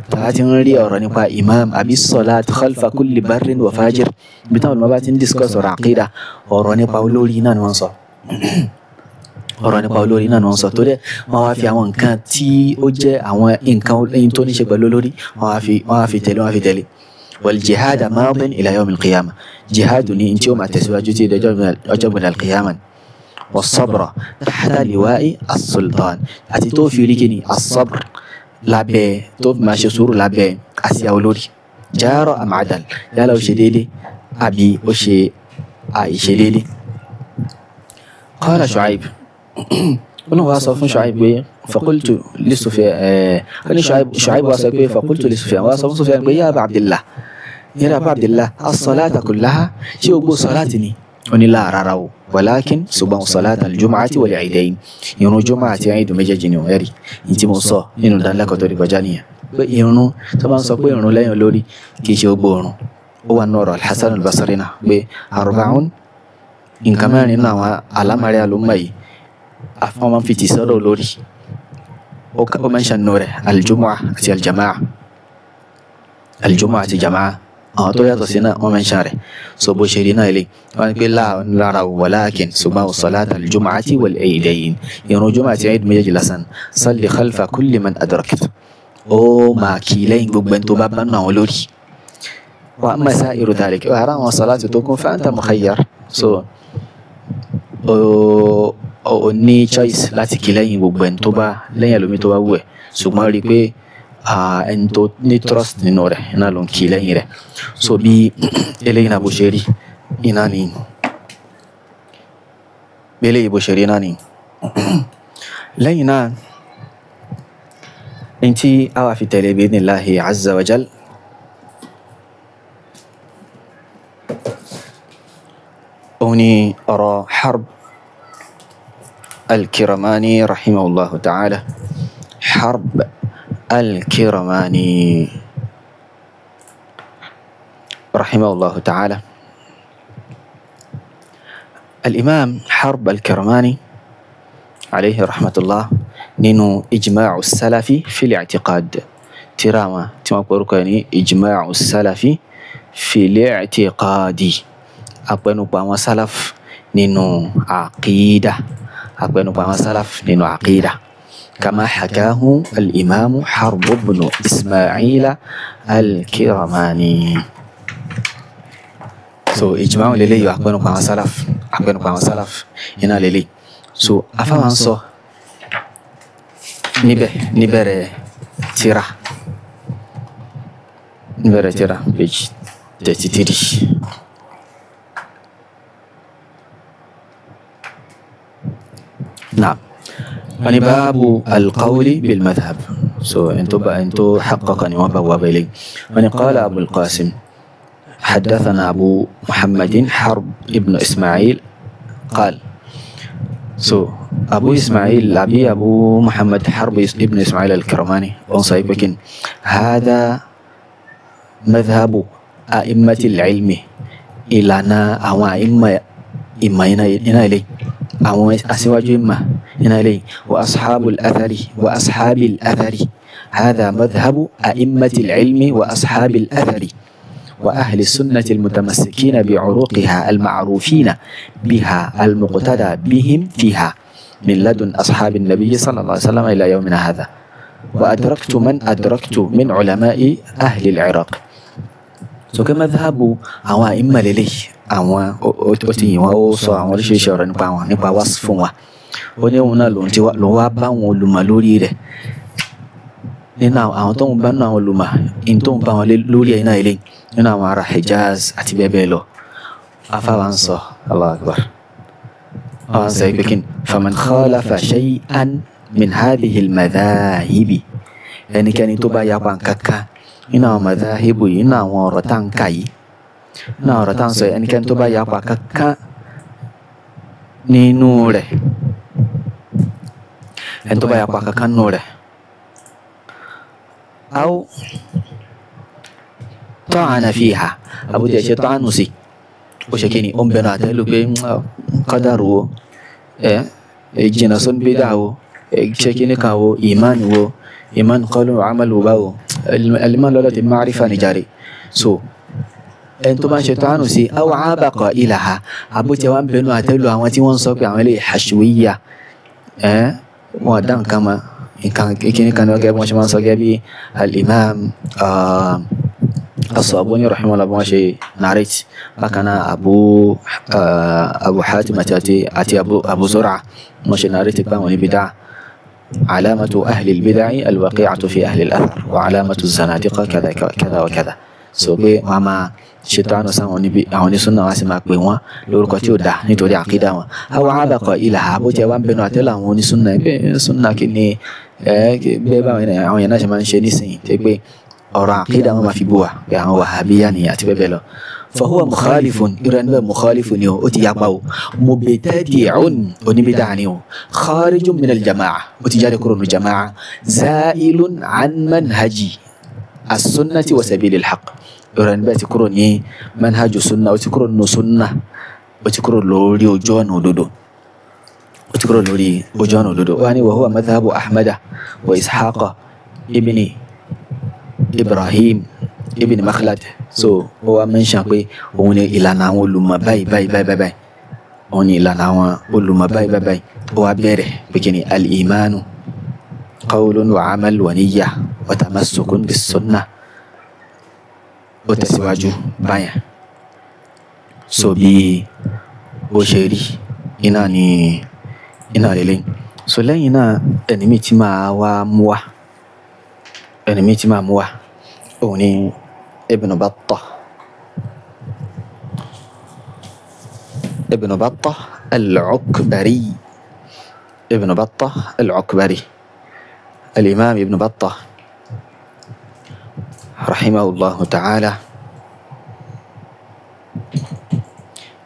tàbá ti ń rí ọ̀rọ̀ nípa imam àbí salat khalfa kulli barrin wa fajir bí táwọn olùmọ̀ bá ti ń discuss ọ̀rọ̀ àkídà ọ̀rọ̀ nípa olórí náà ni wọ́n sọ ọ̀rọ̀ nípa olórí náà ni wọ́n sọ tó dẹ̀ wọ́n wá fi àwọn nǹkan tí ó jẹ́ àwọn nǹkan tó ní ṣe pẹ̀lú olórí wọ́n wá fi tẹ̀lé wal jihad madin ila yawm al-qiyamah jihad ní tí ó máa tẹ̀síwájú tí ọjọ́ gbọdọ̀ al-qiyamah was sabra tahta liwa'i as-sultan àti tó fi rí kí ni as-sabr lábẹ́ tó fi máa ṣe sùúrù lábẹ́ àsíá olórí jara am adal yálà ó ṣe déédé àbí ó ṣe àìṣe déédé. قال شعيب قلنا واصف شعيب فقلت لسفيان شعيب واصف فقلت لسفيان واصف سفيان يا أبا عبد الله يا أبا عبد الله الصلاة كلها شيء أبو صلاتني وني لا رارو ولكن سبحان صلاة الجمعة والعيدين يوم الجمعة عيد مجاجني ويري انت موصى إنه دان لك توري بجانية يونو سبحان صبو يونو لا يولوري كيشي أبوانو هو النور الحسن البصرينا بأربعون nǹkan mẹ́rin náà àwọn alámàrí àlùmọ́ yìí afọ́n máa ń fi tì sọ́dọ̀ olórí ó máa ń ṣàánú rẹ̀ aljumu'a àti aljumu'a àti jama'a àwọn tó yàtọ̀ sí náà wọ́n máa ń ṣàn rẹ̀ so bó ṣe rí náà ilé wọ́n ní pé lára walakin ṣùgbọ́n salat aljumu'ati wal eidayn ìrun jumu'a àti eid méjèèjì lásán salli khalfa kulli man adrakta ó máa kí lẹ́yìn gbogbo ẹni tó bá bá nù àwọn olórí wa amma sa'iru dhalik ara àwọn salatu tó kún fa anta mukhayyar so o ní choice láti kí lẹ́yìn gbogbo ẹni tó bá lẹ́yìn ẹlòmí tó bá wù ẹ́ ṣùgbọ́n rí pé ẹni tó ní trust nínú rẹ̀ iná ló ń kí lẹ́yìn rẹ̀ so bí eléyìí náà bó ṣe rí iná ni bẹ́lẹ̀ ìbò ṣe rí náà ni. lẹ́yìn náà ní tí a wà fi tẹ̀lé bi'idhnillahi azza wa jal òun ni ọ̀rọ̀ Harb al-Kiramani rahimahullahu ta'ala. Harb al-Kiramani rahimahullahu ta'ala. الإمام حرب الكرماني عليه رحمة الله نينو إجماع السلف في الاعتقاد تراما تماكوركاني إجماع السلف في الاعتقاد أقبلوا بما سلف نينو عقيدة أقبلوا بما سلف نينو عقيدة كما حكاه الإمام حرب بن إسماعيل الكرماني. So ijma'u lele yo akpenu kwa salaf ina lele. So afa wan so nibere tira page 33. نعم. يعني باب القول بالمذهب. So انتو حققني وبواب إلي. يعني قال أبو القاسم حدثنا أبو محمد حرب ابن إسماعيل قال. So أبو إسماعيل أبو محمد حرب ابن إسماعيل الكرماني ونصيبكن هذا مذهب أئمة العلم إلنا أو إما إنا إلي أو أسواج إما إنا إلي وأصحاب الأثر هذا مذهب أئمة العلم وأصحاب الأثر وأهل السنة المتمسكين بعروقها المعروفين بها المقتدى بهم فيها من لدن أصحاب النبي صلى الله عليه وسلم إلى يومنا هذا. وأدركت من أدركت من علماء أهل العراق. So كمذهب أو إما للي أو أتي وأوصى أو شيء شورا نبا وصفوا ونيونا لوابا ولمالوري nínú àwọn tó ń bá nínú àwọn olùmọ̀ in tó ń bá wọn lórí iná ilé nínú àwọn ará Hijaz àti bẹ́ẹ̀ bẹ́ẹ̀ lọ. afáwa ń sọ Allahu Akbar àwọn sọ pé kín faman khalafa shay'an min hadhihi al-madhahibi ẹnikẹ́ni tó bá yapa kankan nínú àwọn madhahibu yìí nínú àwọn ọ̀rọ̀ tá ń kà yìí nínú àwọn ọ̀rọ̀ tá ń sọ ẹnikẹ́ni tó bá yapa kankan nínú rẹ̀ ẹni tó bá yapa kankan nínú rẹ̀ أو طعن فيها أبو دي طعن نسي وشكيني بنا تلو بي قدروا جنسون بدعوا شكيني كاو إيمان قالوا عملوا باو الإيمان لولا معرفة نجاري so أنتم بان شيطان نسي أو عاب قائلها أبو جوان بنا تلو أمتي وانصب عملي حشوية ودان كما ini kan wagai macam mana sahaja al-Imam As-Sabuni rahimahullah masih narik makana Abu Hatim ati Abu Zur'ah masih narik tentang bid'ah علامة أهل البدع الوقيعة في أهل الأثر وعلامة الزنادقة كذا كذا وكذا. So be mama syaitan sang oni sunna wasi mak pe won lórúkọ tí ó dá nítorí àkídà wọn àwọn abaqa ilaha bó jẹ́ wá ń bẹnu àtẹ́lù àwọn oni sunna kini be ba àwọn yana ṣe máa ń ṣe nísìn te pé ọ̀rọ̀ àkídà wọn máa fi bú wa pé àwọn wahhabiyya ni àti bẹ́ẹ̀ bẹ́ẹ̀ lọ. فهو مخالف إيران مخالف نيو أتيابو مبتدع ونبدعنيو خارج من الجماعة وتجاري كرون الجماعة زائل عن منهج السنة وسبيل الحق. إيران باتي كروني منهج السنة وتكرون سنة وتكرون لوري وجوان ودودو وتكرون لوري وجوان ودودو وهو مذهب أحمد وإسحاق ابن إبراهيم ابن مخلد. So ó wá mention pé òun ni ìlànà àwọn olùmọ̀ báyìí òun ni ìlànà àwọn olùmọ̀ báyìí ó wá bẹ̀rẹ̀ pé kí ni al-imanu qawlun wa amal wa niyya wa tamassukun bis sunnah ó tẹ̀síwájú báyà. So bí ó ṣe rí iná lélẹ̀. So lẹ́yìn náà ẹni mi tí máa mú wá òun ni ابن بطة العكبري ابن بطة العكبري الإمام ابن بطة رحمه الله تعالى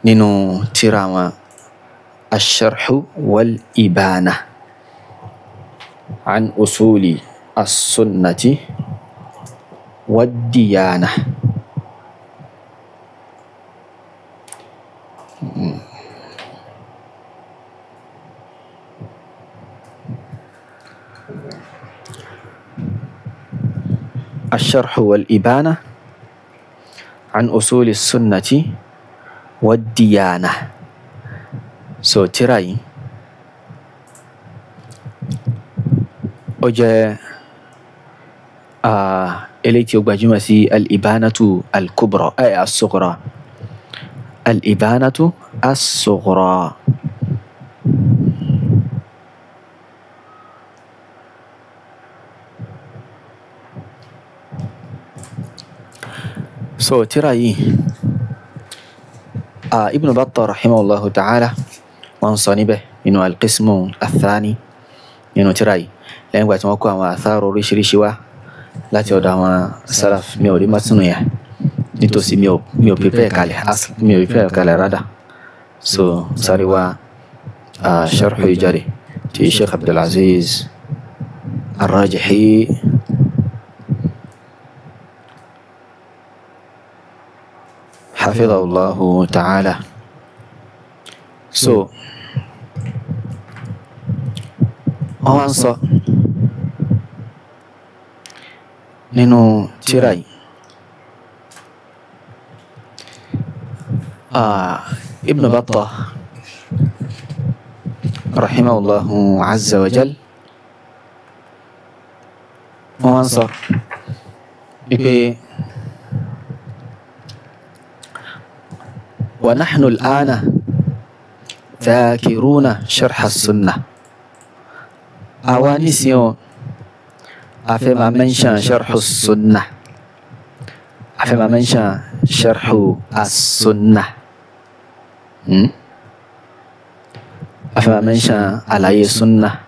نينو تيراما الشرح والإبانة عن أصول السنة والديانة. الشرح والإبانة عن أصول السنة والديانة. تراي أجا إليتي أبجمع في الإبانة الكبرى أي الصغرى. الإبانة الصغرى تراي ابن بطة رحمه الله تعالى وانصنبه إنه القسم الثاني إنه تراي لأن وقت ما كوا آثار ريشوا لا تودع ما سلف ميو دي ماتنويا نتوسي ميو بيبير كالي أصل ميو بيبير كالي رادا ساريوا شرح يجاري تي الشيخ عبد العزيز الراجحي حفظه الله تعالى. أوانصا نينو تيراي ابن بطة رحمه الله عز وجل أوانصا ونحن الآن ذاكرون شرح السنة أوانيسيون أفهم منشأ شرح السنة أفهم منشأ شرح السنة أفهم منشأ على السنة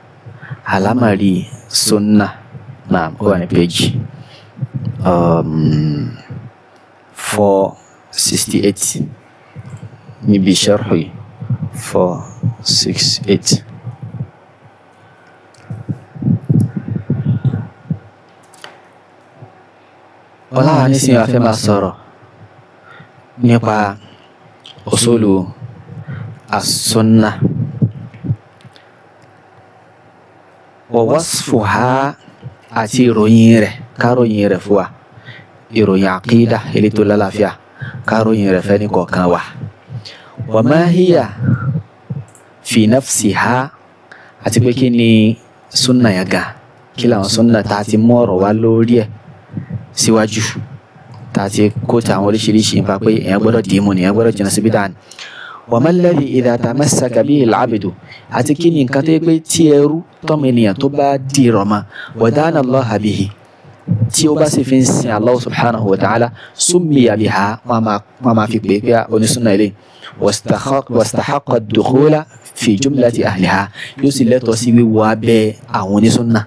على مري سنة. نعم هو بيج 468 نبي شرحي 468. ولا نسي في مصر نبا أصول السنة ووصفها أتي روينير كاروينير فوا يروي عقيدة اللي تلا فيها كاروينير فاني كوكاوا وما هي في نفسها أتبكيني سنة يجا كلا سنة تاتي مور والوليه síwájú tàti kó ta àwọn oríṣiríṣi nípa pé èèyàn gbọ́dọ̀ dìímú ni èèyàn gbọ́dọ̀ jìnnà sí bídà ni. wa ma alladhi idha tamassaka bihi al-'abdu àti kí ni nǹkan tó yẹ pé tí ẹrú tọ́mọ ènìyàn tó bá dìrọ̀ mọ́ wa dana Allaha bihi tí ó bá sì fi ń sin Allah subhanahu wa ta'ala summiya biha wọn máa fi pè é pé onísùnà ilé wastahaqqa ad-dukhula fi jumlati ahliha yóò sì lẹ́tọ̀ọ́ sí wíwọ abẹ́ àwọn onísùnà.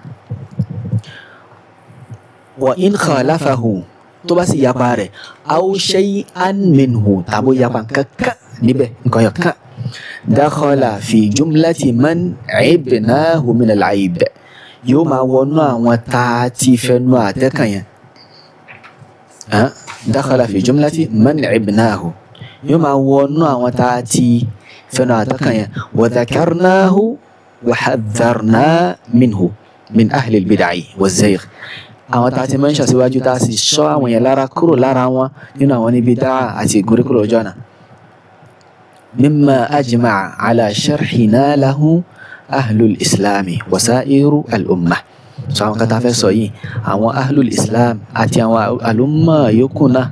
وإن خالفه تبص يبارة أو شيئا منه تابو يبان كك نبه نكويك دخل في جملة من عبناه من العيب يوم ونا وتاتي فنوا تكاين دخل في جملة من عبناه يوم ونا وتاتي فنوا تكاين وذكرناه وحذرنا منه من أهل البدع والزيغ àwọn tá a ti mẹ́ńṣà síwájú tá a sì ṣọ́ àwọn yẹn lára kúrò lára wọn nínú àwọn níbi dáa àti ìgúrí kúrò ọjọ́ náà. mimma ajma'a ala sharhina lahu ahlul islami wasairu al-umma. àwọn kan tá a fẹ́ sọ yìí àwọn ahlul islam àti àwọn alumma yòókù náà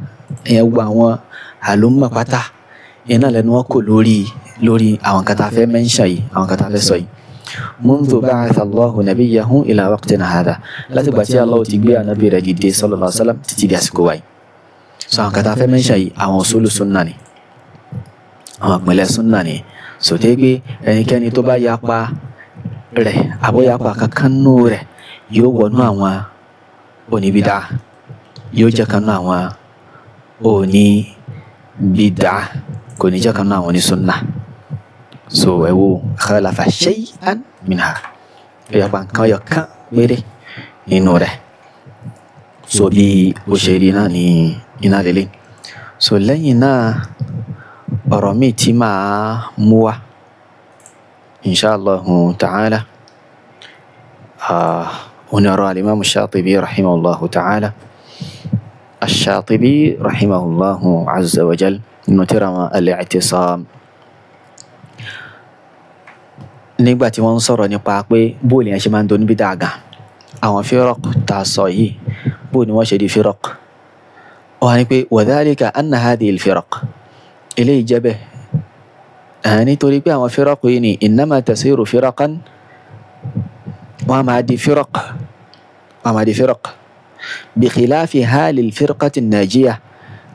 ẹ̀yẹ gbọ́ àwọn alumma pátá iná lẹ́nu wọn kò lórí àwọn kan tá a fẹ́ mẹ́ńṣà yìí àwọn kan tá a fẹ́ sọ yìí. منذ بعث الله نبيه إلى وقتنا هذا لا تبتي الله تبيع نبي رجدي صلى الله عليه وسلم تتدي أسكواي سواء كتافة من شيء أو أصول السنة àwọn ìpìlẹ̀ súnà ni sòtẹ́ pé ẹnikẹ́ni tó bá yapa rẹ̀ àbọ̀ yapa kankan nù rẹ̀ yóò wọnú àwọn oníbídà yóò jẹ́ kan nù àwọn oníbídà kò ní jẹ́ kan nù àwọn onísúnà so ẹ wo khalafa shay'an minha yapa nǹkan yọ kán péré nínú rẹ̀ so bí ó ṣe rí náà ní iná lélẹ̀ so lẹ́yìn náà ọ̀rọ̀ mi tí màá mú wá inshallahu ta'ala ونرى الإمام الشاطبي رحمه الله تعالى الشاطبي رحمه الله عز وجل نترم الاعتصام nígbà tí wọ́n ń sọ̀rọ̀ nípa pé bóòlù yẹn ṣe máa ń doni bídà gan àwọn firaq tá a sọ yìí bóòlù ni wọ́n ṣe di firaq wọ́n ní pé وذلك أن هذه الفرق eléyìí jẹ́ bẹ́ẹ̀ nítorí pé àwọn firaq yìí ni إنما تسير فرقا wọ́n máa di firaq بخلاف حال الفرقة الناجية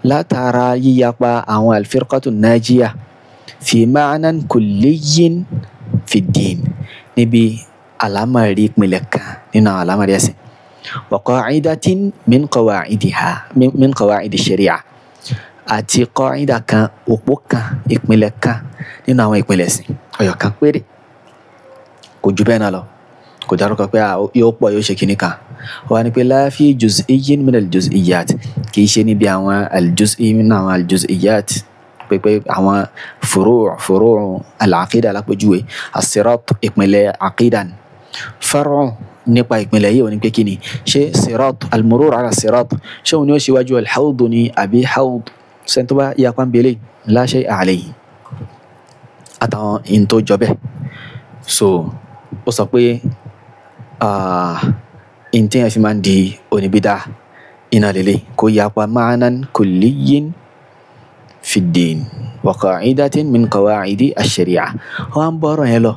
látara yíyapa àwọn الفرقة الناجية في معنى كلي في الدين níbi àlámọ̀rí ìpìlẹ̀ kan nínú àwọn àlámọ̀rí ẹ̀sìn وقاعدة من قواعد الشريعة àti qaida kan òpó kan ìpìlẹ̀ kan nínú àwọn ìpìlẹ̀ ẹ̀sìn ọ̀yọ̀ kan péré kò jù bẹ́ẹ̀ náà lọ kò dárúkọ pé yóò pọ̀ yóò ṣe kíní kan wọ́n ní pé la fi juz'iyyin min al-juz'iyyat kì í ṣe níbi àwọn al-juz'i min àwọn al-juz'iyyat pé àwọn furu' al-aqida alápèjúwe as-sirat ìpìlẹ̀ aqidan far'u nípa ìpìlẹ̀ yìí wọ́n ní pé kí ni ṣé sirat al-murur ala sirat ṣé òun ni ó ṣíwájú al-hawd ni àbí hawd sẹ́ni bá yapa ń bẹ̀lẹ̀ la shay'a alayhi àtàwọn in tó jọ bẹ́ẹ̀ so ó sọ pé in tí yẹn fi máa ń di oníbídà iná lélẹ̀ kó yapa ma'nan kulliyin fi ddin wa qa'idatin min qawa'idi ash-shari'ah wọ́n ń bọ̀rọ̀ yẹn lọ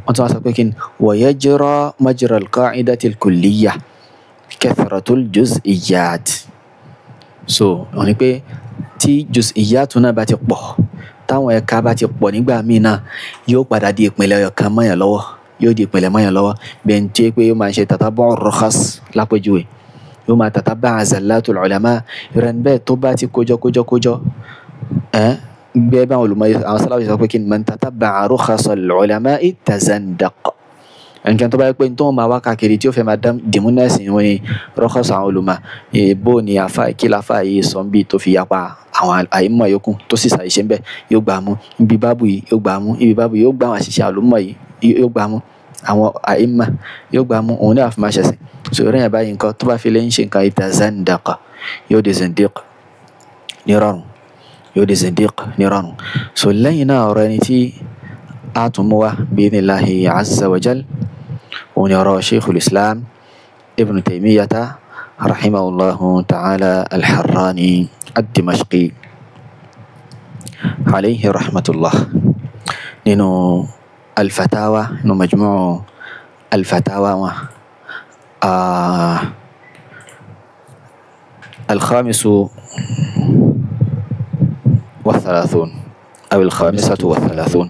wọ́n tún wá sọ pé kí ni wa yajra majra al-qa'idati al-kulliyah kathratul juz'iyyat so wọ́n ní pé tí juz'iyyat náà bá ti pọ̀ táwọn ẹ̀ka bá ti pọ̀ nígbà míì náà yóò padà di ìpìlẹ̀ ọ̀kan mọ́yàn lọ́wọ́ yóò di ìpìlẹ̀ mọ́yàn lọ́wọ́ bẹ́ẹ̀ ń jẹ́ pé yóò máa ṣe tatabu' rukhas lápèjúwe yóò máa tatabu' zallatul ulama ìrẹ́ni bẹ́ẹ̀ tó bá ti kójọ bẹ́ẹ̀ bá olùmọ̀ àwọn sálàfù sọ pé kí ni man tataba'a rukhasal ulama'i tazandaq ẹnìkan tó bá yẹ pé tó máa wá káàkiri tí ó fẹ́ máa dìmú nẹ́ẹ̀sì wọn ni rukhas àwọn olùmọ̀ bó ni àfa ìkílà àfa yìí sọ bí tó fi yapa àwọn àìmọ̀ yòókù tó sì ṣàìṣe ń bẹ̀ yóò gbà mú ibi báàbù yìí yóò gbà mú ibi báàbù yìí yóò gbà àwọn àṣìṣe àlùmọ̀ yìí yóò gbà mú àwọn àìmọ̀ yóò gbà mú òun ní àfi máa ṣẹ̀sìn sọ̀rọ̀ yẹn báyìí nǹkan tó bá fi lè ń ṣe nǹkan ìtazandaqa yóò di zindiq ní rọrùn yóò di zindiq ní rọrùn so lẹ́yìn náà ọ̀rọ̀ ẹni tí a tún mú wá bi'idhnillahi azza wa jal òun ni ọ̀rọ̀ sheikhul islam ibn taymiyata rahimahullahu ta'ala al-harrani ad-dimashqi alayhi rahmatullah nínú al-fatawa nínú majmu' al-fatawa wa al-khamisu والثلاثون أو الخامسة والثلاثون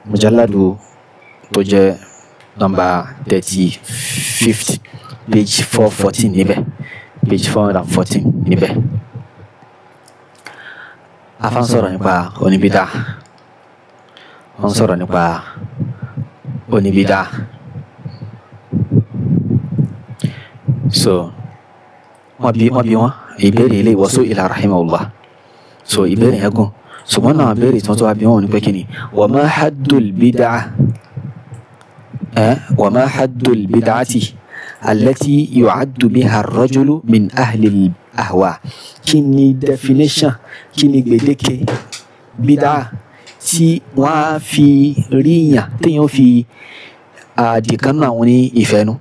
مجلد توجه نمبر 50 page 414 níbẹ̀ page 414 níbẹ̀ afa ń sọ̀rọ̀ nípa oníbídà wọ́n ń sọ̀rọ̀ nípa oníbídà so wọ́n bí wọ́n ìbéèrè ilé ìwọ̀só ila rahimahullah so ìbéèrè yẹn gùn ṣùgbọ́n náà béèrè tí wọ́n tó wá bí wọ́n ní pé kí ni wa ma haddul bid'ah wa ma haddul bid'ati allati yu'addu biha ar-rajulu min ahli al-ahwa kí ni definition kí ni gbèdéke bid'ah tí wọ́n á fi ríyàn téèyàn fi àdìkan náà àwọn ní ìfẹ́nu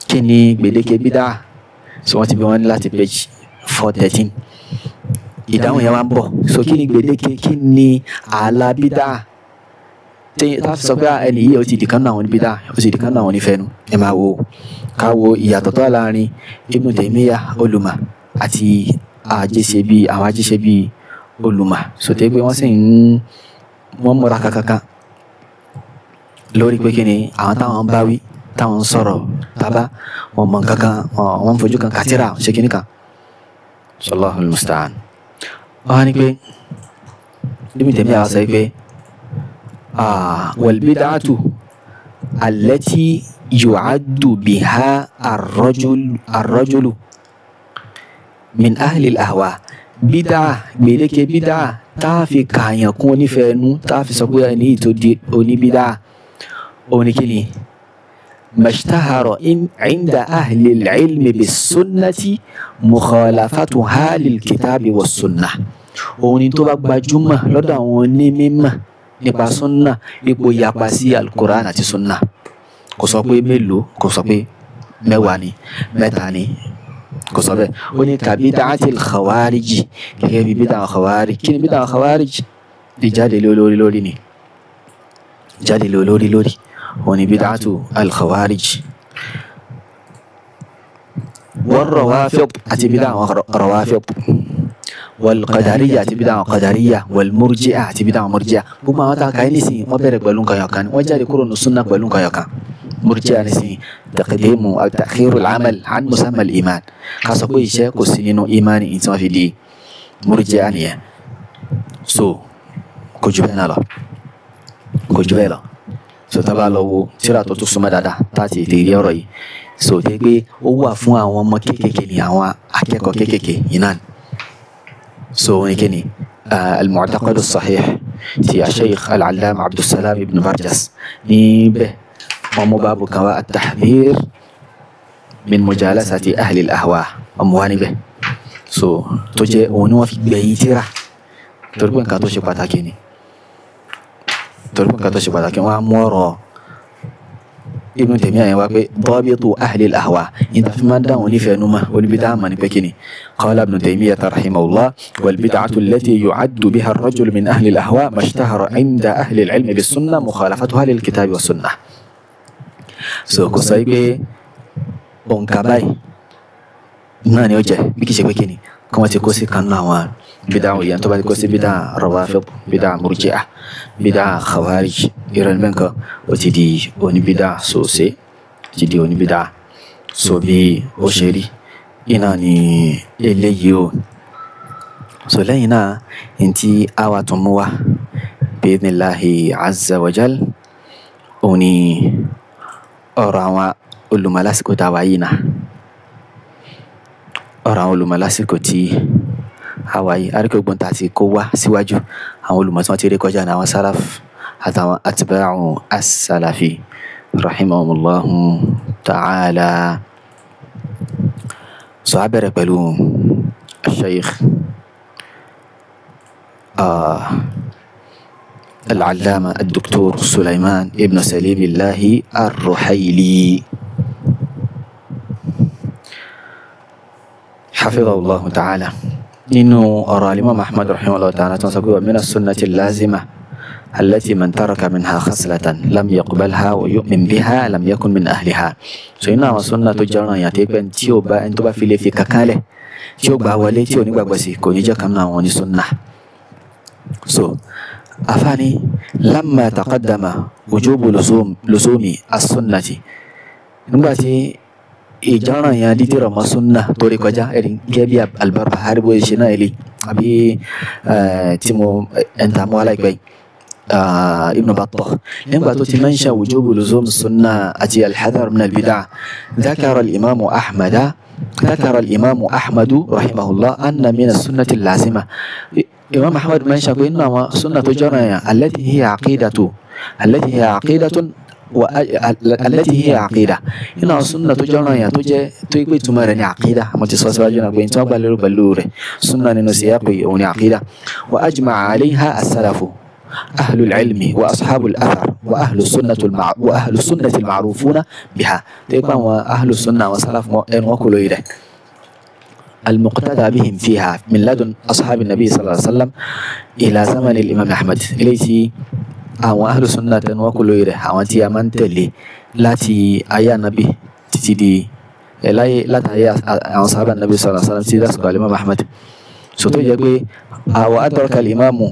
kí ni gbèdéke bid'ah so wọ́n ti bí wọ́n ní láti page 413 ìdáhùn yẹn wá ń bọ̀ so kí ni gbèdéke kí ni ààlà bídà tí láti sọ pé ẹni yìí ó ti dìkan náà wọn ní bídà ó ti dìkan náà wọn ní fẹnu ẹ máa wo ká wo ìyàtọ̀ tó wà láàrin Ibn Taymiyyah olùmọ̀ àti àwọn ajíṣe bíi olùmọ̀ sọtẹ́ pé wọ́n sì ń wọ́n múra kankan lórí pé kí ni àwọn táwọn bá wí táwọn ń sọ̀rọ̀ tábà wọ́n mọ̀ kankan wọ́n ń fojú kan kàtírà ṣe kí ni kan sallahu almusta'an. wọ́n á ní pé Ibn Taymiyyah sọ pé wal bid'atu allati yu'addu biha ar-rajulu min ahli al-ahwa bídà gbèdéke bídà tá a fi kààyàn kún onífẹ̀ẹ́ ẹnu tá a fi sọ pé ẹni yìí tó di oníbídà oníkìlì mashtahara inda ahli al-ilmi bis-sunnati mukhalafatuha lil-kitabi was-sunnah òun ni tó bá gbajúmọ̀ lọ́dọ̀ àwọn onímọ̀ nípa sunna ipò yapa sí al-Qur'an àti sunna kò sọ pé mélòó kò sọ pé mẹ́wàá ni mẹ́ta ni kò sọ bẹ́ẹ̀ ó ní ka bid'atil khawarij gẹ́gẹ́ bí bídà khawarij kí ni bídà khawarij ìjáde lórí ni jáde lórí ó ní bid'atu al-khawarij wal rawafid àti bídà rawafid wal qadariyya àti bídà qadariyya wal murji'a àti bídà murji'a gbogbo àwọn tá a kà ní nísìnyí wọ́n bẹ̀rẹ̀ pẹ̀lú nǹkan yọ̀kan wọ́n jáde kúrò ní sunna pẹ̀lú nǹkan yọ̀kan murji'a nísìnyí تقديم أو تأخير العمل عن مسمى الإيمان خاصة كل شيء كسينو إيماني إنسان في دي مرجعني كجبنا لا تبع لو ترى تسمى دادا تاتي تيري أوري تيجي هو فوا وما كيكي هوا أكيكو كيكي ينان نكني المعتقد الصحيح تي الشيخ العلامة عبد السلام بن برجس نيبه ومباب كواء التحذير من مجالسة أهل الأهواء أمواني به تجي ونوا في بيترا تربون كاتوشي باتاكيني وامورو Ibn Taymiyyah يقول ضابط أهل الأهواء إن في مادة ونفع نما والبدعة من بكني قال ابن تيمية رحمه الله والبدعة التي يعد بها الرجل من أهل الأهواء ما اشتهر عند أهل العلم بالسنة مخالفتها للكتاب والسنة kò sọ pé òǹkà báyìí náà ni ó jẹ bí kì í ṣe pé kí ni kí wọ́n ti kó sí kan náà àwọn bídà òyìn tó bá ti kó sí bídà rawafid bídà murji'ah bídà khawarij ìrọ̀lẹ́ mẹ́ǹkan ó ti di oníbídà sòsè ó ti di oníbídà bí ó ṣe rí iná ni eléyìí o lẹ́yìn náà ní tí àwa tún mú wá bi'idhnillahi azza wa jal òun ni ọ̀rọ̀ àwọn olùmọ̀ lásìkò tá a wà yìí náà ọ̀rọ̀ àwọn olùmọ̀ lásìkò tí a wà yìí àríkò gbọ́n tá a ti kó wá síwájú àwọn olùmọ̀ tí wọ́n ti rí kọjá ní àwọn salaf àtàwọn atba'u as-salafi rahimahumullahu ta'ala a bẹ̀rẹ̀ pẹ̀lú al-shaykh العلامة الدكتور سليمان ابن سليم الله الرحيلي حفظه الله تعالى إنه أرى الإمام أحمد رحمه الله تعالى تنسقوا من السنة اللازمة التي من ترك منها خصلة لم يقبلها ويؤمن بها لم يكن من أهلها سينا وسنة جرنا يتيبن تيوبا انتبا في ككاله تيوبا ولي تيو نبا بسي كوني جا كمنا وني سنة أفاني لما تقدم وجوب لزوم السنة نباتي إجانا يا ديتي رما سنة توري كجا إرين جابي البربهاري بويشنا إلي أبي تيمو أنت مولاك بي ابن بطة لما تتمنشى وجوب لزوم السنة أتي الحذر من البدع ذكر الإمام أحمد رحمه الله أن من السنة اللازمة إمام أحمد منشى إنما سنة جرى التي هي عقيدة إنها سنة جرى تجي تمرني عقيدة ما تصوص جنا بين تقبل بلور سنة نسياقي أو عقيدة وأجمع عليها السلف أهل العلم وأصحاب الأثر وأهل السنة المعروفون بها تقبل وأهل السنة وسلف وكل إليه المقتدى بهم فيها من لدن أصحاب النبي صلى الله عليه وسلم إلى زمن الإمام أحمد إليتي أهل السنة وكل إليه أوانتي أمان تلي لاتي أيا نبي تتدي لا تأيا أصحاب النبي صلى الله عليه وسلم تدرس الإمام أحمد sòtó jẹ́ pé àwọn adraka al-imamu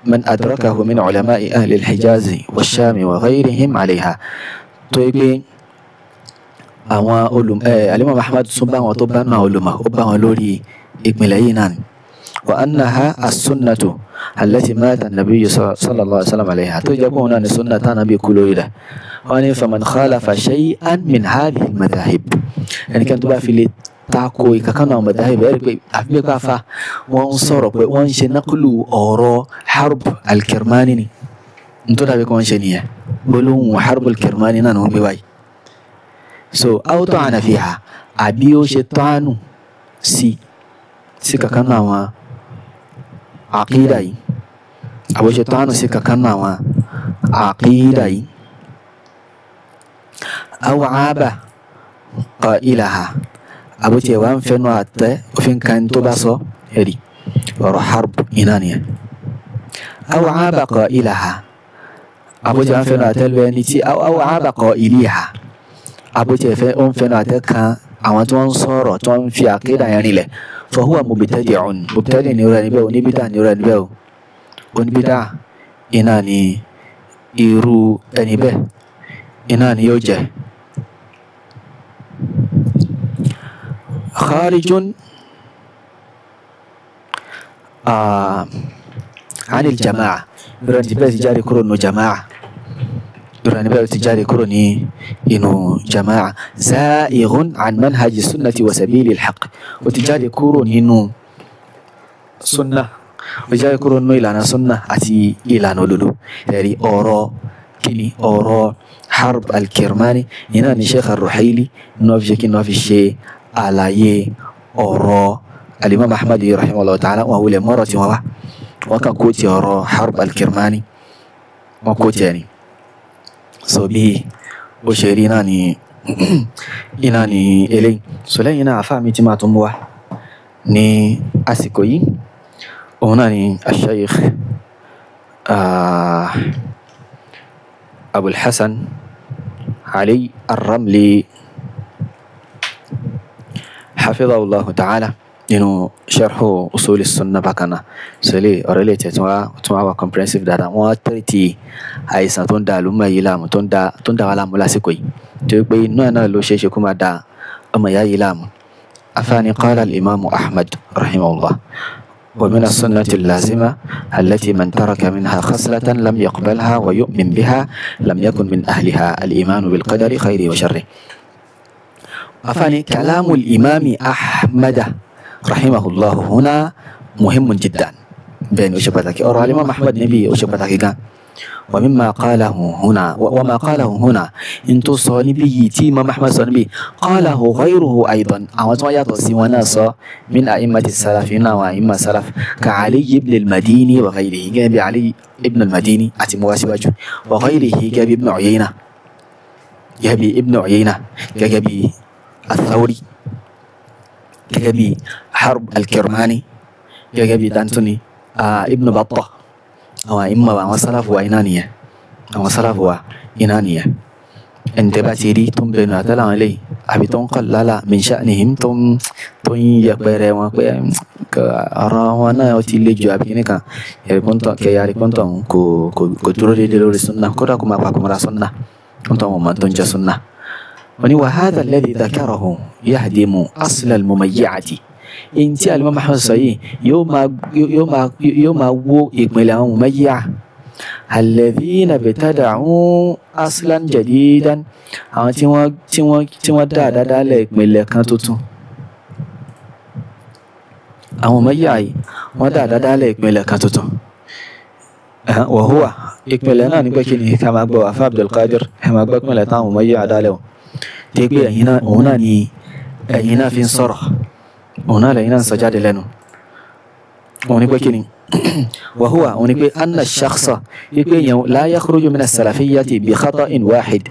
man adrakahu min ulama'i ahli al-hijazi wa shami wa ghayrihim alayha tó yẹ pé àwọn alimam ahmad tún bá wọn tó bá náà olùmọ̀ ó bá wọn lórí ìpìlẹ̀ yìí náà ni wa annaha as-sunnatu allati mata an-nabiyyu sallallahu alaihi wasallam alayha tó jẹ́ pé òun náà ni sunna tá nàbí kú lórí rẹ̀ wọ́n ní faman khalafa shay'an min hadhihi al-madahib ẹnikẹ́ni tó bá fi lè tako ìkankan náà madahib ẹ̀rí pé àfi pé afa wọ́n ń sọ̀rọ̀ pé wọ́n ń ṣe nákùlù ọ̀rọ̀ Harb al-Kirmani ni nítorí àbí kí wọ́n ṣe nìyẹn gbólóhùn Harb al-Kirmani náà ni wọ́n gbé wáyé so aw ta'ana fiha àbí ó ṣe tọ́ánù sí kankan náà wọn àkídà yìí àbí ó ṣe tọ́ánù sí kankan náà wọn àkídà yìí aw aaba qailaha àbí ó tiẹ̀ wá ń fẹnu àtẹ òfin kan tó bá sọ ẹ̀rí ọ̀rọ̀ Harb iná nìyẹn aw aaba qailaha àbí ó tiẹ̀ wá ń fẹnu àtẹ lọ ẹni tí aw aaba qailiha àbótiẹ̀ fẹ́ ó ń fẹ́nu àtẹ́ kan àwọn tí wọ́n ń sọ̀rọ̀ tí wọ́n ń fi àkídà yẹn rinlẹ̀ fahuwa mubtadi'un mubtadi' ní rẹ̀ níbẹ̀ oníbídà ní rẹ̀ níbẹ̀ oníbídà iná ni irú ẹni bẹ́ẹ̀ iná ni yóò jẹ́ kharijun anil jama'a rẹ̀ níbẹ̀ ti jáde kúrò nù jama'a ìrànì bẹ́ẹ̀ ti jáde kúrò ní inú jama'a za'ighun an manhaji sunnati wa sabili al-haqq ó ti jáde kúrò nínú sunna ó jáde kúrò nínú ìlànà sunna àti ìlànà òdodo ẹ̀rí ọ̀rọ̀ kìíní ọ̀rọ̀ Harb al-Kirmani iná ni Sheikh al-Ruhaili náà fi ṣe kí náà fi ṣe àlàyé ọ̀rọ̀ al-Imam Ahmad rahimahullah ta'ala wọn wulẹ̀ mọ́rọ̀ tí wọ́n wá wọ́n kàn kó ti ọ̀rọ̀ Harb al-Kirmani wọ́n kó ti ẹni so bí ó ṣe rí náà ni iná ni eléyìí so lẹ́yìn náà àfáà mi tí máa tún wá ní àsìkò yìí òun náà ni Sheikh Abul Hasan Ali Ar-Ramli hafidhahullahu ta'ala nínú sharhu usuli sunna bákan náà so ilé ọ̀rọ̀ ilé tẹ̀ tí wọ́n wá comprehensive dáadáa wọ́n tẹ̀rẹ̀tì àìsàn tó ń da àlùmọ̀ yìí láàmú tó ń da wà láàmú lásìkò yìí tó yẹ pé inú ẹ̀ náà ló ṣe é ṣe kó máa da ọmọ ìyá yìí láàmú afáàní qala al-imamu Ahmad rahimahullah wa min as-sunnati al-lazima allati man taraka minha khaslatan lam yaqbalha wa yu'min biha lam yakun min ahliha al-imanu bil qadari khayri wa sharri afáàní kalamu al-imami Ahmad rahimahullah huna muhimmun jiddan bẹ́ẹ̀ni ó ṣe pàtàkì ọ̀rọ̀ al-imam Ahmad níbi ó ṣe pàtàkì gan wa mimma qalahu huna wa ma qalahu huna in tó sọ níbi yìí tí imam Ahmad sọ níbi qalahu ghayruhu aidan àwọn tí wọ́n yàtọ̀ sí wọn náà sọ min a'immati salaf iná àwọn a'imma salaf ka Ali ibn al-Madini wa ghayrihi gẹ́gẹ́ bí Ali ibn al-Madini àti muwasiwaju wa ghayrihi gẹ́gẹ́ bí ibn Uyayna gẹ́gẹ́ bí al-Thawri gẹ́gẹ́ bí Harb al-Kirmani gẹ́gẹ́ bí Dantoni Ibn Battah àwọn àìmọ̀ àwọn sálàfù wa iná nìyẹn àwọn sálàfù wa iná nìyẹn ẹni tẹ́ bá ti rí tó ń bẹnu àtàlà àwọn eléyìí àbí tó ń kọ́ lálà min sha'nihim tó ń yẹpẹrẹ wọn pé ọ̀rọ̀ wọn náà ó ti le jù àbí nìkan kẹyà rìpọ́ntọ̀ kò dúró déédéé lórí sunna kódà kó máa pàkó mọ́ra sunna kóńtọ̀ wọn máa tó ń jẹ́ sunna. wọ́n ní wa hadha alladhi dhakarahu yahdimu asla al-mumayyi'ati in tí al-imam Ahmad sọ yìí yóò máa wó ìpìlẹ̀ àwọn mumayyi'a alladhina ibtada'u aslan jadidan àwọn tí wọ́n dáadáa lẹ̀ ìpìlẹ̀ kan tuntun àwọn mumayyi'a yìí wọ́n dáadáa lẹ̀ ìpìlẹ̀ kan tuntun wa huwa ìpìlẹ̀ náà nígbà kí ni ká máa gbọ́ àfá Abdul Qadir ẹ máa gbọ́ ìpìlẹ̀ táwọn mumayyi'a dálẹ̀ wọn tí pé òun náà ni ẹ̀yin náà fi ń sọ̀rọ̀ òun náà lẹ́yìn náà ń sọ jáde lẹ́nu òun ni pé kí ni wàhúwà òun ni pé anna shakhsa wípé yẹn la yakhruju min as-salafiyyati bi khata'in wahid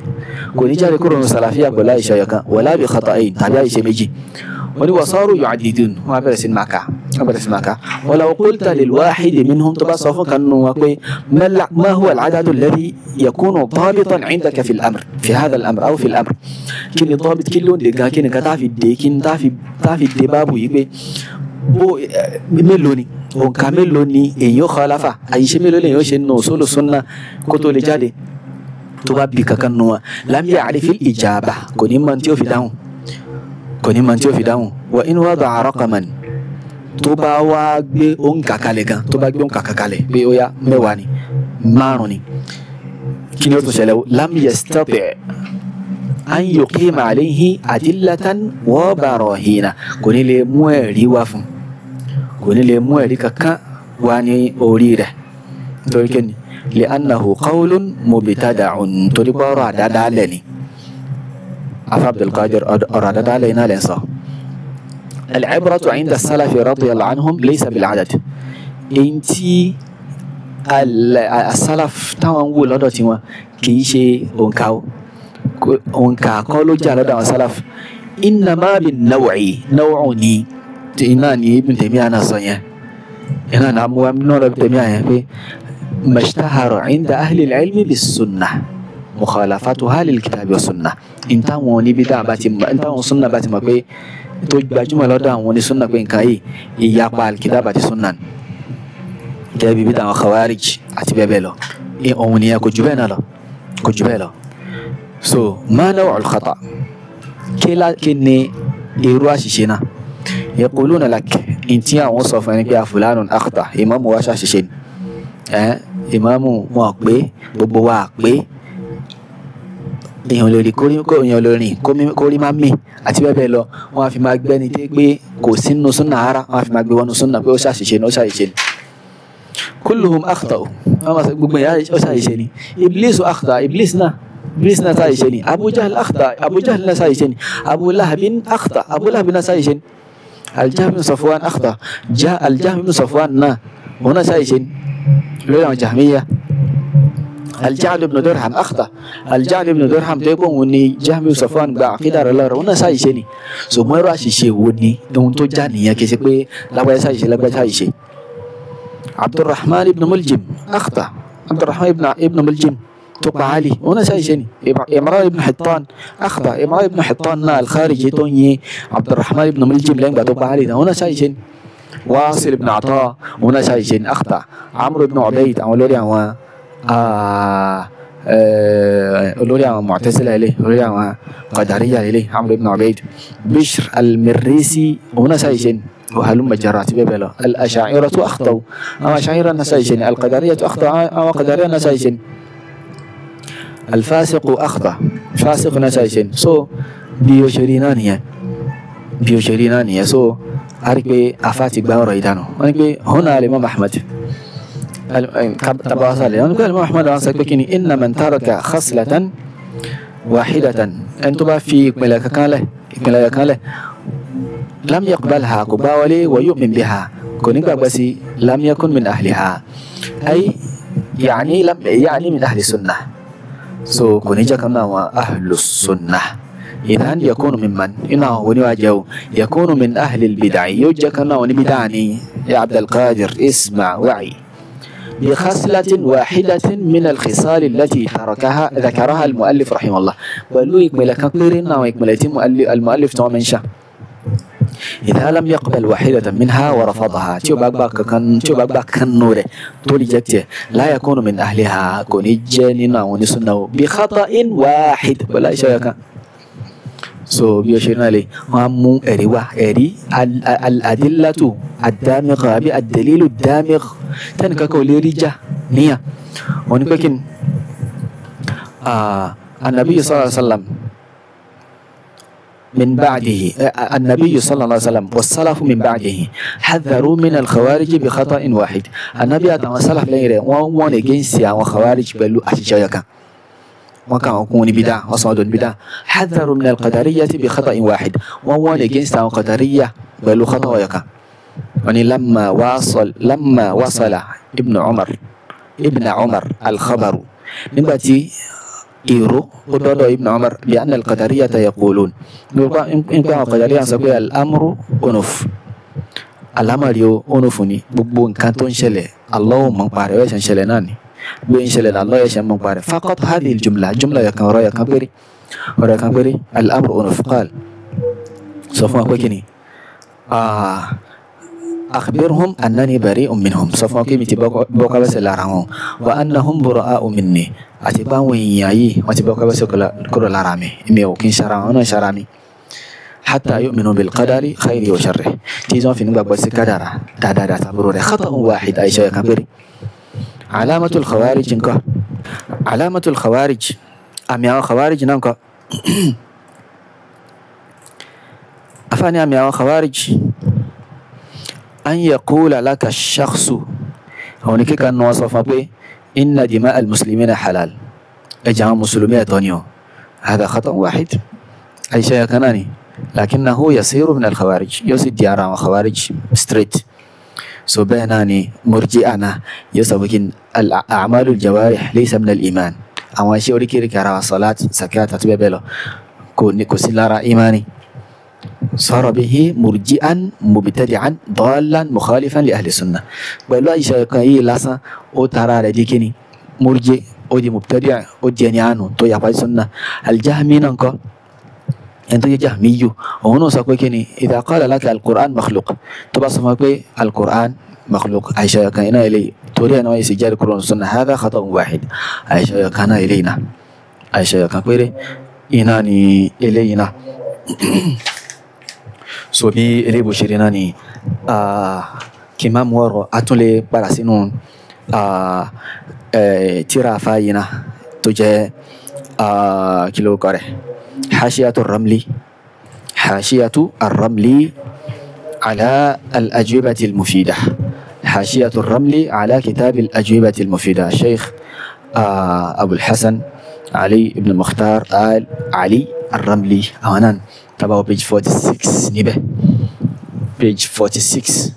kò ní jáde kúrò ní salafiyya pẹ̀lú àìṣe ọ̀kan wala bi khata'ayn tàbí àìṣe méjì wọ́n ní wasaru yu'addidun wọ́n bẹ̀rẹ̀ sí maka walaw qulta lil wahidi minhum tó bá sọ fún kan nù wọn pé ma huwa al-adadu alladhi yakunu dabitan 'indaka fi al-amr fi hadha al-amr aw fi al-amr kí ni dabit kí ló ń de gan kí ni ka tá fi de báàbù yìí pé bó mélòó ni òǹkà mélòó ni èyí ó khalafa àyíṣe mélòó lèyìn ó ṣe nù usulu sunna kó tó lè jáde tó bá bí kankan nù wọn lam ya'rif al-ijaba kò ní mọ̀ tí ó fi dáhùn kò ní mọ̀ tí ó fi dáhùn wa in wada'a raqaman tó bá wá gbé òǹkà kalẹ̀ gan tó bá gbé òǹkà kalẹ̀ pé ó yá mẹ́wàá ni márùn ni kí ni ó tún ṣẹlẹ̀ lam yastati' an yuqima alayhi adillatan wa barahina kò ní lè mú ẹ̀rí wá fún kò ní lè mú ẹ̀rí kankan wá ní orí rẹ̀ torí kí ni li'annahu qawlun mubtada'un torí pé ọ̀rọ̀ àdádálẹ̀ ni afa Abdulqadir ọ̀rọ̀ àdádálẹ̀ iná lẹ́ sọ. al-ibratu 'inda as-salafi radiyallahu anhum laysa bil-'adad èyí as-salaf táwọn ń wò lọ́dọ̀ tiwọn kì í ṣe òǹkà o òǹkà kọ́ ló jà lọ́dọ̀ àwọn salaf innama bin-naw'i naw'u ni tí iná ní Ibn Taymiyyah náà sọ yẹn iná náà mú wa náà lọ Ibn Taymiyyah yẹn pé mashtahara 'inda ahli al-'ilmi bis-sunnah mukhalafatuha lil-kitabi was-sunnah ìtàwọn oníbídà bá ti mọ̀ ìtàwọn sunna bá ti mọ̀ pé tó gbajúmọ̀ lọ́dọ̀ àwọn onísunna pé nǹkan yìí ìyapa al-kitab àti sunna gẹ́gẹ́ bí bídà àwọn khawarij àti bẹ́ẹ̀ bẹ́ẹ̀ lọ òun nìyẹn kò jù bẹ́ẹ̀ náà lọ kò jù bẹ́ẹ̀ lọ. so ma naw'ul khata kí ni irú àṣìṣe náà yaquluna lak ntí àwọn sọ fún ẹni pé fulanun akhta ìmáàmù wa ṣàṣìṣe ni ìmáàmù wọn pé gbogbo wa pé èèyàn lórí èèyàn lórí kórí máa mì àti bẹ́ẹ̀ bẹ́ẹ̀ lọ wọn á fi máa gbẹ́ni dé pé kò sínú súnà ara wọn á fi máa gbé wọnú súnà pé ó ṣàṣìṣe ni ó ṣàṣìṣe ni kulluhum akhta'u gbogbo ìyá ó ṣàṣìṣe ni Iblisu akhta Iblis náà ṣàṣìṣe ni Abu Jahl akhta Abu Jahl náà ṣàṣìṣe ni Abu Lahabin akhta Abu Lahabin náà ṣàṣìṣe ni Al-Jahm ibn Safwan akhta Al-Jahm ibn Safwan náà òun náà ṣàṣìṣe ni lórí àwọn Jahmiyya Al-Ja'd ibn Dirham akhta Al-Ja'd ibn Dirham tó gbóhùn ní Jahm ibn Safwan gba àkídà rẹ̀ lọ́rọ̀ òun náà ṣàṣìṣe ni so mọ́ ẹ̀rọ àṣìṣe wo ni ohun tó já nìyẹn kì í ṣe pé lágbájá ṣàṣìṣe lágbájá ṣàṣìṣe. Abdurrahman ibn Muljim akhta Abdurrahman ibn Muljim تقع علي هنا شيء إمران بن حطان أخطأ إمران بن حطان الخارجي توني عبد الرحمن بن ملجم لين تقع علي هنا شيء واصل بن عطاء هنا شيء أخطأ عمرو بن عبيد أو لوري هو لوري هو معتزلة إليه لوري هو قدرية إليه عمرو بن عبيد بشر المريسي هنا شيء وهلم جرات ببلا الأشاعرة أخطأوا أما أشاعرة نسايشن القدرية أخطأ أما قدرية نسايشن الفاسق أخطأ فاسق نسايشن سو بيوشرينانية سو أريك أفاتك بأمر إيدانو أريك هنا الإمام أحمد تباصل أريك الإمام أحمد أنسكبكني إن من ترك خصلة واحدة أنتم في ملك كان له لم يقبلها كباولي ويؤمن بها كونك بس لم يكن من أهلها أي يعني من أهل السنة سو كونيجا كنا أهل السنة إذن يكون ممن إنه ونواجه يكون من أهل البدع يوجا كنا ونبدعني يا عبد القادر اسمع وعي بخصلة واحدة من الخصال التي ذكرها المؤلف رحمه الله ولو يكمل كثيرنا ويكمل المؤلف تمام شاء إذا لم يقبل واحدة منها ورفضها تبقى كنورة تولي جكت لا يكون من أهلها كوني جاننا ونسنه بخطأ واحد ولا شيء كان so بيشيرنا لي وامو اري الأدلة الدامغة الدليل الدامغ تنكا كولي رجا نيا ونكاكين النبي صلى الله عليه وسلم من بعده النبي صلى الله عليه وسلم والسلف من بعده حذروا من الخوارج بخطأ واحد النبي أتى السلف ليره وان جنسيا وخوارج بلو أشجايكا وكان يكون بدع وصاد بدع حذروا من القدرية بخطأ واحد وان جنسيا وقدرية بلو خطاياكا يعني لما وصل ابن عمر الخبر من بعد إيرو ودود ابن عمر بأن القدرية يقولون إن كان القدرية سيقول الأمر أنف الأمر يو أنفني ببون كانتون شلي الله من باري ويشان شلي ناني بين شلي الله يشان من باري فقط هذه الجملة يكن رأي كبيري الأمر أنف قال سوف أقول أخبرهم أنني بريء منهم صفوكي متبوكا بس لارهم وأنهم براء مني أتبان وياي وتبوكا بس كل لارامي إميو كين شرامي شرامي حتى يؤمنوا بالقدر خيره وشره تيزون في نبقى بس قدر دا تبرور خطأ واحد أي شيء كبير علامة الخوارج إنك علامة الخوارج أمياء خوارج نانك أفاني أمياء خوارج أن يقول لك الشخص هونيك كان وصف به إن دماء المسلمين حلال أجمع مسلمين تونيو هذا خطأ واحد أي شيء كناني لكنه يصير من الخوارج يصير ديارة خوارج ستريت سبحانني مرجئنا يسبكين الأعمال الجوارح ليس من الإيمان أما شيء وريكي ركارا صلاة زكاة تبيبلو كسلارا إيماني صار به مرجئا مبتدعا ضالا مخالفا لأهل السنة بلو أي شيء كاي لاسا أو ترى لديكني مرجئ أو دي مبتدع أو ديانيانو تو يقبل السنة الجهمي ننكو أنت جهمي وهنا سأقولكني إذا قال لك القرآن مخلوق تبى سمعك القرآن مخلوق عائشة كان إلي توري أنا يسجل القرآن والسنة هذا خطأ واحد عائشة كان إلينا عائشة كان كويري إناني إلينا سوبي إلي بشريناني كما مورو أتولي براسينون تيرا فاينا تجاه كيلو كاره حاشية الرملي على الأجوبة المفيدة حاشية الرملي على كتاب الأجوبة المفيدة الشيخ أبو الحسن علي بن مختار آل علي الرملي أولا تبعه page 46 نبه page 46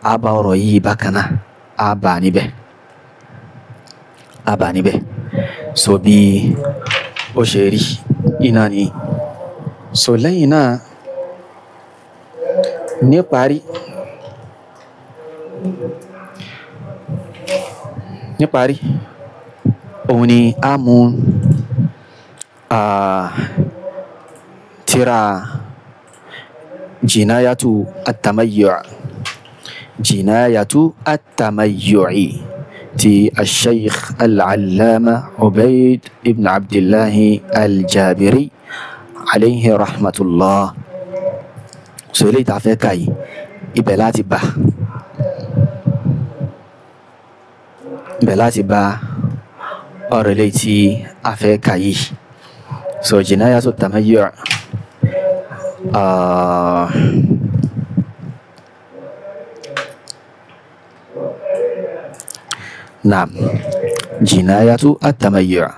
أبا روي بكنا أبا نبه سوبي أشيري إناني سولينا نيباري أوني آمون ترى جناية التميع تي الشيخ العلامة عبيد ابن عبد الله الجابري عليه رحمة الله سولي تعفيكاي إبلاتي با أوريليتي أفيكاي سو جناية التميع نعم جناية التميع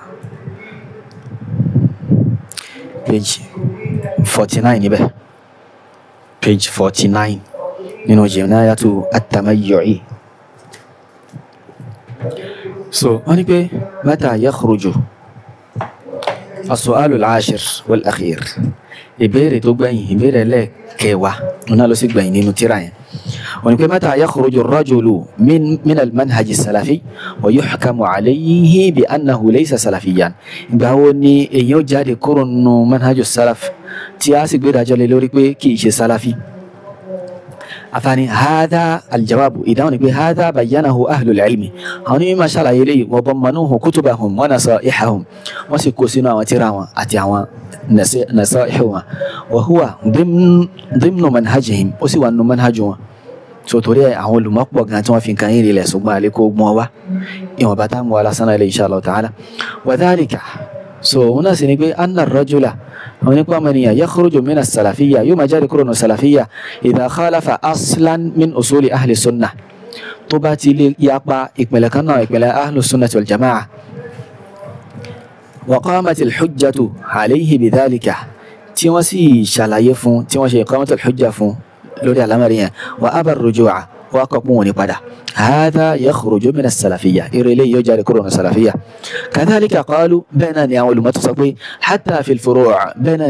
page 49 نبه page 49 نينو جناية التميع أني متى يخرج السؤال العاشر والأخير إبيري تبين إبيري لك كيوا ونالو سيكبين نينو تيراين ونقول متى يخرج الرجل من المنهج السلفي ويحكم عليه بأنه ليس سلفيا بهوني يوجد كورن منهج السلف تياسي برجل لوريك كيش سلفي أفاني هذا الجواب إذا نقول هذا بينه أهل العلم هني ما شاء الله إليه وضمنوه كتبهم ونصائحهم وسكوسنا وتراوا أتياوا نصائحهم وهو ضمن منهجهم وسوى أنه منهجهم سوتوري أقول مقبوع كانوا في كائن إلى سبما عليكم موا يوم بتام ولا سنة إن شاء الله تعالى وذلك هنا سنقول أن الرجل هناك من يخرج من السلفية يوم جاري كرون السلفية إذا خالف أصلا من أصول أهل السنة طباتي لي يقبع إكمل أهل السنة والجماعة وقامت الحجة عليه بذلك تيوسي شلايفون تيوسي قامت الحجة فون لوري الأمرية وأبى الرجوع وقموني بدا هذا يخرج من السلفية إريلي يجاري كرون السلفية كذلك قالوا بين يعول ما تصبي حتى في الفروع بين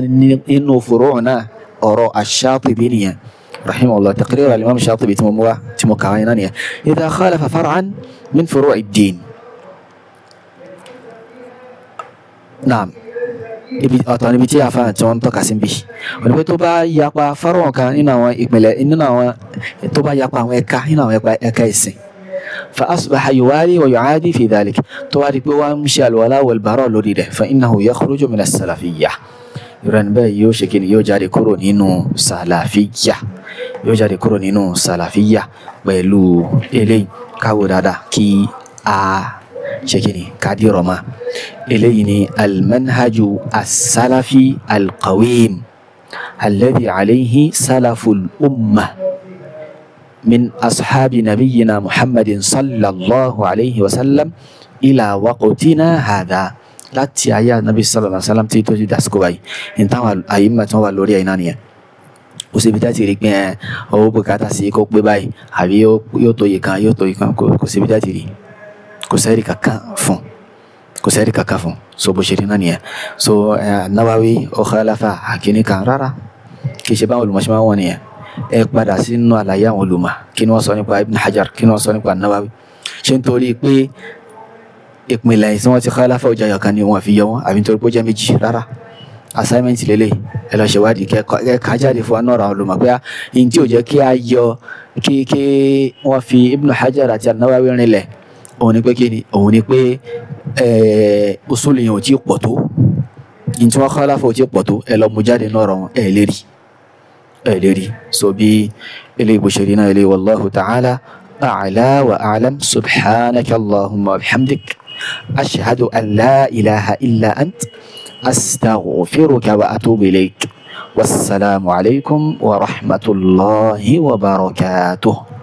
إنه فروعنا أراء الشاطبينية رحمه الله تقرير الإمام الشاطبي تمكاينانية إذا خالف فرعا من فروع الدين نعم ibi ọ̀tọ̀ níbi tí àfáà tí wọ́n ń tọ́ka sí bí wọ́n ní pé tó bá yapa fárọ̀ kan nínú àwọn ìpìlẹ̀ nínú àwọn tó bá yapa àwọn ẹ̀ka nínú àwọn ẹ̀ka ìsìn fa asbaha yuwali wa yuadi fi dhalik tó wá di pé wọ́n ń ṣe alwala wal bara lórí rẹ̀ fa innahu yakhruju min as-salafiyyah ìrìn bẹ́ẹ̀ yóò ṣe kíni yóò jáde kúrò nínú salafiyyah yóò jáde kúrò nínú salafiyyah pẹ̀lú eléyìí káwò dáadáa kí a ṣe kíni ká dìrọ̀ mọ́ eléyìí ni almanhaju as-salafi al-qawim alladhi alayhi salaful ummah min ashabi nabiyyina muhammadin sallallahu alayhi wa sallam ila waqtina hadha láti ayé anabi sallallahu alayhi wa sallam tí tó ti dàsíkò báyìí ìtàwọn àyíma tí wọ́n wà lórí àyíná nìyẹn kò síbi tá ti rí pé owó bùkátà sí kó pé báyìí àbí yóò tó yìí kan yóò tó yìí kan kò síbi tá ti rí kò sẹ́rí kankan fún so bó ṣe rí náà nìyẹn so Nawawi ó khalafa àkíní kan rárá kì í ṣe báwọn olùmọ̀ ṣe máa ń wọ̀ nìyẹn ẹ padà sínú àlàyé àwọn olùmọ̀ kí ni wọ́n sọ nípa Ibn Hajar kí ni wọ́n sọ nípa Nawawi ṣé nítorí pé ìpìlẹ̀ tí wọ́n ti khalafa ọjà yọ̀kan ni wọ́n fi yọ wọn àbí nítorí pé ó jẹ́ méjì rárá assignment lélẹ̀ ẹ lọ ṣèwádìí kẹ́ẹ̀ká jáde fún wa náà ra olùmọ̀ pé n tí ò jẹ́ kí a yọ kí wọ́n fi Ibn Hajar àti Nawawi rinlẹ̀ òun ni pé kí ni òun ni pé usuli yẹn ò tí pọ̀ tó n tí wọ́n khalafa ò tí pọ̀ tó ẹ lọ mú jáde náà rọ ẹ lérí so bí eléyìí bó ṣe rí náà eléyìí wallahu ta'ala a'la wa a'lam subhanaka allahumma wa bihamdik ashhadu an la ilaha illa ant astaghfiruka wa atubu ilayk wassalamu alaykum wa rahmatullahi wa barakatuh.